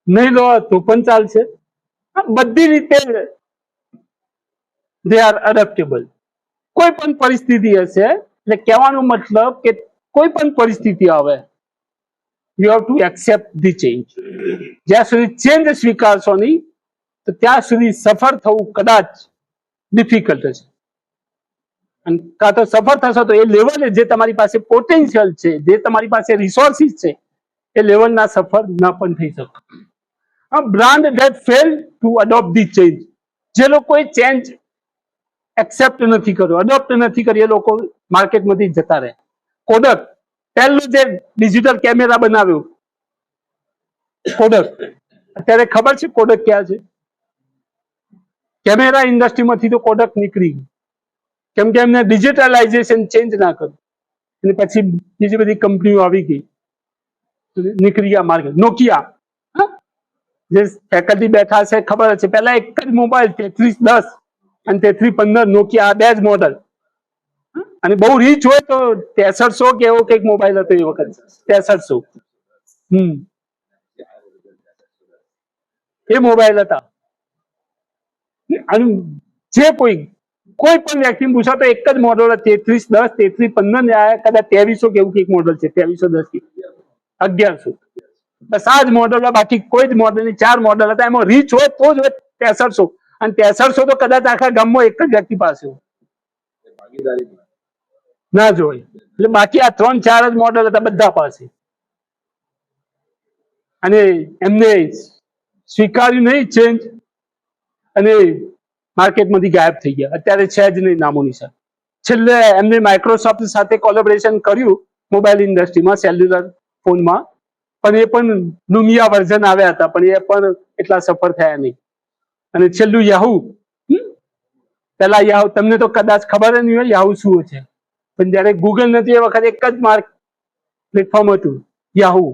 નહીં લો તો પણ ચાલશે, બધી રીતે દે આર એડેપ્ટેબલ. કોઈ પણ પરિસ્થિતિ હશે, એટલે કહેવાનો મતલબ કે કોઈ પણ પરિસ્થિતિ આવે, you have two accept the change. જ્યાં સુધી ચેન્જ સ્વીકારશો નહીં તો ત્યાં સુધી સફળ થવું કદાચ ડિફિકલ્ટ હશે, અને કાં તો સફળ થશો તો એ લેવલે જે તમારી પાસે પોટેન્શિયલ છે, જે તમારી પાસે રિસોર્સિસ છે, એ લેવલના સફળ ના પણ થઈ શકે. Brand that fail to adopt the change, જે લોકોએ ચેન્જ એક્સેપ્ટ નથી કર્યો, અડોપ્ટ નથી કરી, એ લોકો માર્કેટમાંથી જતા રહે. કોડક પહેલું જે ડિજિટલ કેમેરા બનાવ્યું, કોડક, અત્યારે ખબર છે કોડક ક્યાં છે? કેમેરા ઇન્ડસ્ટ્રીમાંથી તો કોડક નીકળી ગયું, કેમ કે એમને ડિજિટલાઇઝેશન ચેન્જ ના કર્યું, અને પછી બીજી બધી કંપનીઓ આવી ગઈ, નીકળી ગયા માર્કેટ. નોકિયા જે ફેકલ્ટી બેઠા છે ખબર છે, પેલા એક જ મોબાઈલ 3310 અને 3315 નોકિયા, આ બે જ મોડલ. અને બહુ રીચ હોય તો 6300 કે એવો કઈક મોબાઈલ હતો એ વખત, 6300. એ મોબાઈલ હતા. અને જે કોઈ પણ વ્યક્તિ પૂછો તો એક જ મોડલ 3310, 3315 ને આ કદાચ 2300 કે એવું કઈક મોડલ છે, 2310 કે 1100. બસ આ જ મોડલ, બાકી કોઈ જ મોડલ નહીં. 4 મોડલ હતા, એમાં રીચ હોય તો જ હોય 6300. અને 6300 તો કદાચ આખા ગામમાં એક જ વ્યક્તિ પાસે હોય, ના જ હોય. એટલે બાકી આ 3-4 જ મોડલ હતા બધા પાસે. અને એમને સ્વીકાર્યું નહીં ચેન્જ, અને માર્કેટમાંથી ગાયબ થઈ ગયા. અત્યારે છે જ નહીં નામો નિશાન. છેલ્લે એમને માઇક્રોસોફ્ટ સાથે કોલેબોરેશન કર્યું મોબાઈલ ઇન્ડસ્ટ્રીમાં, સેલ્યુલર ફોનમાં, પણ એ પણ લુમિયા વર્ઝન આવ્યા હતા, પણ એ પણ એટલા સફળ થયા નહીં. અને છેલ્લું યાહુ, પેલા યાહુ તમને તો કદાચ ખબર જ નહીં હોય યાહુ શું છે, પણ જયારે ગૂગલ નથી એ વખતે એક જ પ્લેટફોર્મ હતું યાહુ.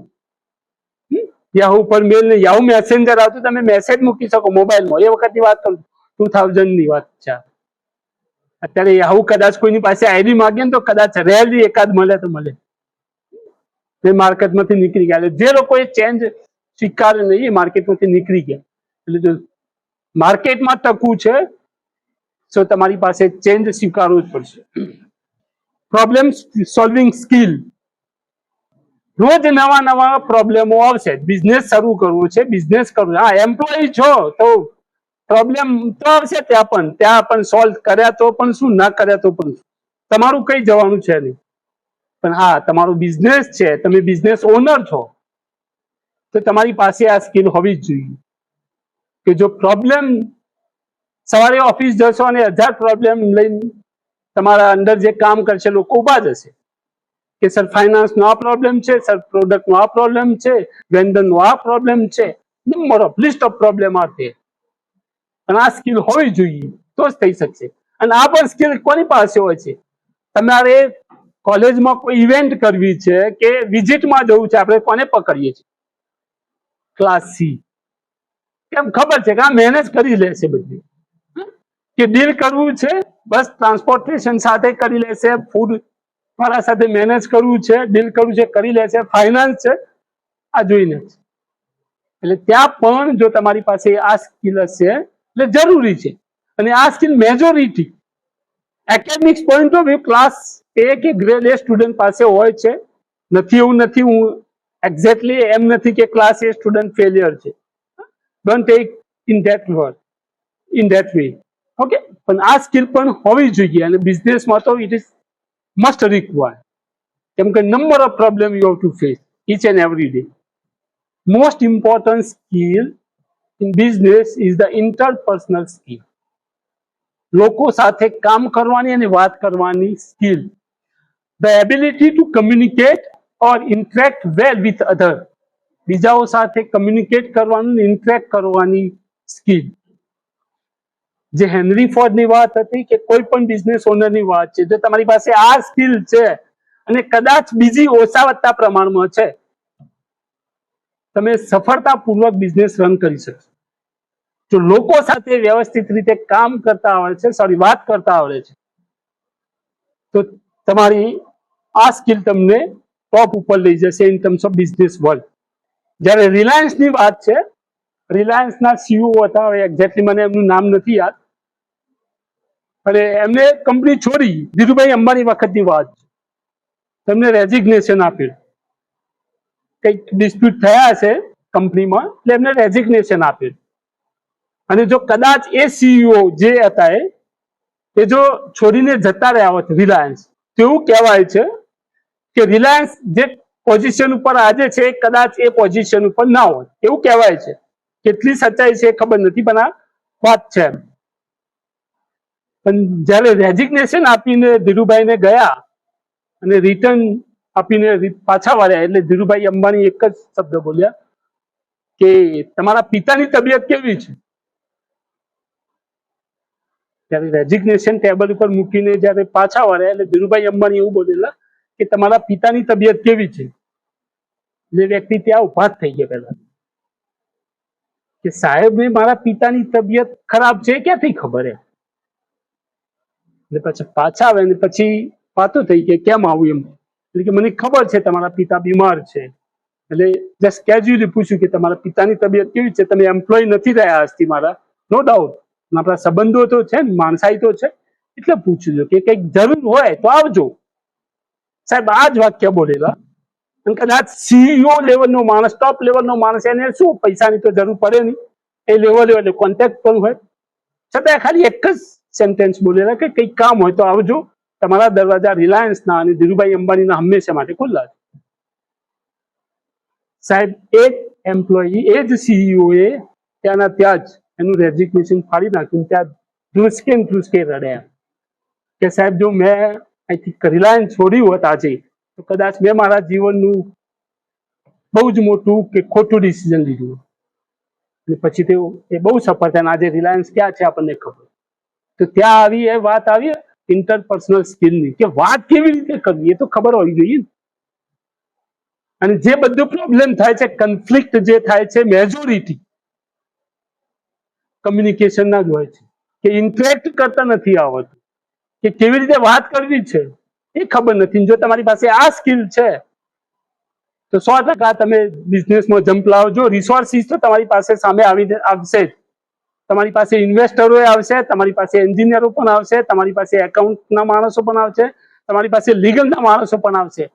યાહુ પર મેલ ને યાહુ મેસેન્જર આવતું, તમે મેસેજ મૂકી શકો મોબાઈલમાં. એ વખતની વાત કરું, 2000 ની વાત છે. અત્યારે યાહુ કદાચ કોઈની પાસે આઈડી માંગે ને તો કદાચ રેરલી એકાદ મળે તો મળે. એ માર્કેટમાંથી નીકળી ગયા. જે લોકોએ ચેન્જ સ્વીકાર્યો નહીં એ માર્કેટમાંથી નીકળી ગયા. એટલે જો માર્કેટમાં ટકવું છે તો તમારી પાસે ચેન્જ સ્વીકારવું જ પડશે. Problem solving skill. રોજ નવા પ્રોબ્લેમો આવશે. બિઝનેસ શરૂ કરવું છે, બિઝનેસ કરવું, હા એમ્પ્લોય છો તો પ્રોબ્લેમ તો આવશે, ત્યાં પણ સોલ્વ કર્યા તો પણ શું, ના કર્યા તો પણ શું, તમારું કઈ જવાનું છે નહીં. પણ હા, તમારું બિઝનેસ છે, તમે બિઝનેસ ઓનર છો, તો તમારી પાસે આ સ્કિલ હોવી જ જોઈએ. કે જો પ્રોબ્લેમ, સવારે ઓફિસ જશો અને 1000 પ્રોબ્લેમ લઈને તમારા અંદર જે કામ કરશે લોકો ઉભા જશે કે સર ફાઇનાન્સનો આ પ્રોબ્લેમ છે, સર પ્રોડક્ટનો આ પ્રોબ્લેમ છે, વેન્ડરનો આ પ્રોબ્લેમ છે, number of list of problem આ છે. અને આ સ્કિલ હોવી જોઈએ તો જ થઈ શકશે. અને આ પણ સ્કિલ કોની પાસે હોય છે? તમારે કોલેજમાં કોઈ ઇવેન્ટ કરવી છે કે વિઝિટમાં જવું છે, આપણે કોને પકડીએ છીએ? Class C. કેમ? ખબર છે કે આ મેનેજ કરી લેશે બધી. કે ડીલ કરવું છે, બસ ટ્રાન્સપોર્ટેશન સાથે કરી લેશે, ફૂડ વાળા સાથે મેનેજ કરવું છે, ડીલ કરવું છે, કરી લેશે, ફાઇનાન્સ છે, આ જોઈને. એટલે ત્યાં પણ જો તમારી પાસે આ સ્કિલ હશે એટલે જરૂરી છે. અને આ skill majority academics point of view class A કે ગ્રેડ એ સ્ટુડન્ટ પાસે હોય છે. નથી એવું નથી, હું એક્ઝેક્ટલી એમ નથી કે ક્લાસ એ સ્ટુડન્ટ ફેલિયર છે. Don't take in that word, in that way. Okay, પણ આ સ્કિલ પણ હોવી જોઈએ. અને બિઝનેસમાં તો ઇટ ઇઝ મસ્ટ રિક્વાયર્ડ. કેમ કે number of problem you have to face each and every day. Most important skill in business is the interpersonal skill. લોકો સાથે કામ કરવાની અને વાત કરવાની skill. The ability to communicate or interact well with other. બીજાઓ સાથે કમ્યુનિકેટ કરવાનું, interact કરવાની સ્કિલ. જે હેનરી ફોર્ડની વાત હતી કે કોઈ પણ બિઝનેસ ઓનરની વાત છે, જો તમારી પાસે આ સ્કિલ છે અને કદાચ બીજી ઓછા વત્તા પ્રમાણમાં છે, તમે સફળતાપૂર્વક બિઝનેસ રન કરી શકશો. જો લોકો સાથે વ્યવસ્થિત રીતે કામ કરતા આવડે છે, સોરી વાત કરતા આવડે છે, તો તમારી આ સ્કિલ તમને ટોપ ઉપર લઈ જશે in terms of business world. જ્યારે રિલાયન્સની વાત છે, રિલાયન્સના સીઈઓ હતા, હવે એક્ઝેક્ટલી મને એમનું નામ નથી યાદ, અને એમને કંપની છોડી, ધીરુભાઈ અંબાણી વખતની વાત છે, તેમને રેઝિગ્નેશન આપ્યું. કંઈક ડિસ્પ્યુટ થયા હશે કંપનીમાં, એટલે એમને રેઝિગ્નેશન આપ્યું. અને જો કદાચ એ સીઈઓ જે હતા એ જો છોડીને જતા રહ્યા હોત રિલાયન્સ, તો એવું કહેવાય છે કે રિલાયન્સ જે પોઝિશન ઉપર આજે છે કદાચ એ પોઝિશન ઉપર ના હોત, એવું કહેવાય છે. કેટલી સચ્ચાઈ છે ખબર નથી, પણ આ વાત છે. પણ જયારે રેઝિગ્નેશન આપીને ધીરુભાઈને ગયા અને રિટર્ન આપીને પાછા વળ્યા, એટલે ધીરુભાઈ અંબાણી એક જ શબ્દ બોલ્યા કે તમારા પિતાની તબિયત કેવી છે? ત્યારે રેઝિગ્નેશન ટેબલ ઉપર મૂકીને જયારે પાછા વળ્યા, એટલે ધીરુભાઈ અંબાણી એવું બોલેલા કે તમારા પિતાની તબિયત કેવી છે? જે વ્યક્તિ ત્યાં ઉભા જ થઈ ગયા પહેલા. કે સાહેબને મારા પિતાની તબિયત ખરાબ છે ક્યાંથી ખબર? એટલે પછી પાછા આવે ને પછી વાતો થઈ કે કેમ આવું એમ, એટલે કે મને ખબર છે તમારા પિતા બીમાર છે, એટલે જસ્ટ કેઝ્યુઅલી પૂછ્યું કે તમારા પિતાની તબિયત કેવી છે, તમે એમ્પ્લોય નથી રહ્યા આજથી મારા, નો ડાઉટ, આપણા સંબંધો તો છે ને, માણસાઈ તો છે, એટલે પૂછ્યું કે કંઈક જરૂર હોય તો આવજો. સાહેબ આ જ વાક્ય બોલેલા. કદાચ સીઈઓ લેવલનો માણસ, ટોપ લેવલનો માણસ, એને શું પૈસાની તો જરૂર પડે નહીં, એ લેવલે કોન્ટેક્ટ પણ હોય, છતાં ખાલી એક જ સેન્ટેન્સ બોલેલા કે કંઈક કામ હોય તો આવજો, તમારા દરવાજા રિલાયન્સના અને ધીરુભાઈ અંબાણીના હંમેશા માટે ખુલ્લા છે. સાહેબ એ જ એમ્પ્લોયી, એ જ સીઈઓ એ ત્યાંના ત્યાં જ એનું રેઝિગ્નેશન ફાડી નાખ્યું, ત્યાં ધ્રુસકે રડ્યા કે સાહેબ જો મેં અહીંથી રિલાયન્સ છોડ્યું હોત આજે તો કદાચ મેં મારા જીવનનું બહુ જ મોટું કે ખોટું ડિસિઝન લીધું. અને પછી તેઓ એ બહુ સફળ થયા, આજે રિલાયન્સ ક્યાં છે આપણને ખબર. તો ત્યાં આવી એ વાત આવી ઇન્ટરપર્સનલ સ્કિલની, કે વાત કેવી રીતે કરવી એ તો ખબર હોવી જોઈએ. અને જે બધું પ્રોબ્લેમ થાય છે, કન્ફ્લિક્ટ જે થાય છે, મેજોરિટી કમ્યુનિકેશનના જ હોય છે, કે ઇન્ટરેક્ટ કરતા નથી આવડતું, કે કેવી રીતે વાત કરવી છે એ ખબર નથી. જો તમારી પાસે આ સ્કિલ છે તો 100% તમે બિઝનેસમાં જમ્પ લાવજો. રિસોર્સિસ તો તમારી પાસે સામે આવશે જ, તમારી પાસે ઇન્વેસ્ટરો આવશે, તમારી પાસે એન્જિનિયરો પણ આવશે, તમારી પાસે એકાઉન્ટના માણસો પણ આવશે, તમારી પાસે લીગલના માણસો પણ આવશે,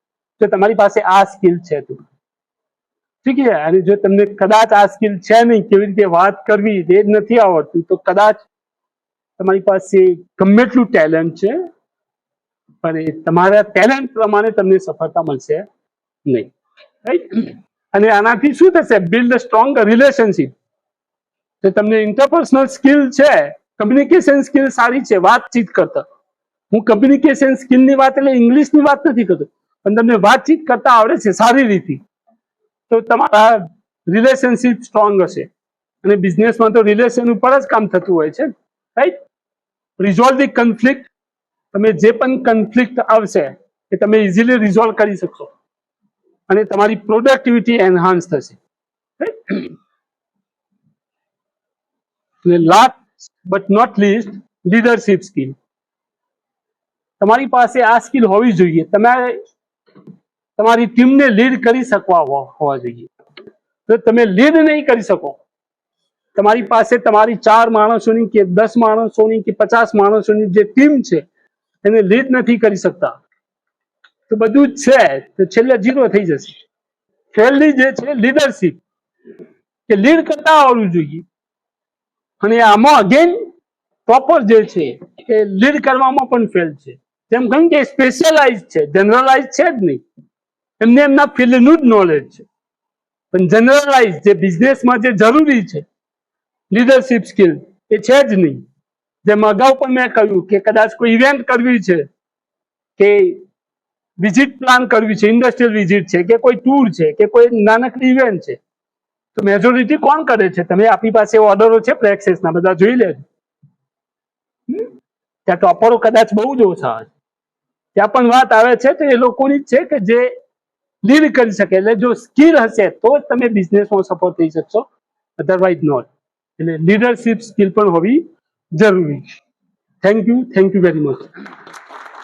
જો તમારી પાસે આ સ્કિલ છે તો ઠીક છે. અને જો તમને કદાચ આ સ્કિલ છે નહીં, કેવી રીતે વાત કરવી એ જ નથી આવડતું, તો કદાચ તમારી પાસે ગમે એટલું ટેલેન્ટ છે પણ એ તમારા ટેલેન્ટ પ્રમાણે તમને સફળતા મળશે નહીં, રાઈટ? અને આનાથી શું થશે? Build strong relationship. તો તમને ઇન્ટરપર્સનલ સ્કિલ છે, કમ્યુનિકેશન સ્કિલ સારી છે વાતચીત કરતા. હું કમ્યુનિકેશન સ્કિલની વાત એટલે ઇંગ્લિશની વાત નથી કરતો, પણ તમને વાતચીત કરતા આવડે છે સારી રીતે, તો તમારા રિલેશનશિપ સ્ટ્રોંગ હશે. અને બિઝનેસમાં તો રિલેશન ઉપર જ કામ થતું હોય છે, રાઈટ? Resolve the conflict. તમે જે પણ કન્ફ્લિક્ટ આવશે એ તમે ઇઝીલી રિઝોલ્વ કરી શકશો અને તમારી પ્રોડક્ટિવિટી એન્હાન્સ થશે. Last but not least, leadership skill. તમારી પાસે આ સ્કિલ હોવી જોઈએ. તમે તમારી ટીમને લીડ કરી શકવા હોવા જોઈએ. તો તમે લીડ નહીં કરી શકો, તમારી પાસે તમારી 4 માણસોની કે 10 માણસોની કે 50 માણસોની જે ટીમ છે એને લીડ નથી કરી શકતા, તો બધું જ છે તો છેલ્લે 0 થઈ જશે. છેલ્લી જે છે લીડરશિપ, કે લીડ કરતા આવડવું જોઈએ. અને આમાં અગેન પ્રોપર જે છે એ લીડ કરવામાં પણ ફેલ છે. જેમ કહ્યું કે સ્પેશિયલાઇઝ છે, જનરલાઇઝ છે જ નહીં. એમને એમના ફિલ્ડનું જ નોલેજ છે, પણ જનરલાઇઝ જે બિઝનેસમાં જે જરૂરી છે લીડરશિપ સ્કિલ એ છે જ નહીં. જેમ અગાઉ પણ મેં કહ્યું કે કદાચ કોઈ ઇવેન્ટ કરવી છે, કે વિઝિટ પ્લાન કરવી છે, ઇન્ડસ્ટ્રીયલ વિઝિટ છે, કે કોઈ ટૂર છે, કે કોઈ નાનકડી ઇવેન્ટ છે, તો મેજોરિટી કોણ કરે છે? તમે આપણી પાસે ઓર્ડરો છે પ્રેક્સેસના, બધા જોઈ લેજો. ત્યાં ટોપરો કદાચ બહુ જ ઓછા હોય, ત્યાં પણ વાત આવે છે તો એ લોકોની જ છે કે જે લીડ કરી શકે. એટલે જો સ્કિલ હશે તો જ તમે બિઝનેસમાં સફળ થઈ શકશો, અધરવાઇઝ નોટ. એટલે લીડરશિપ સ્કિલ પણ હોવી જરૂરી છે. Thank you very much.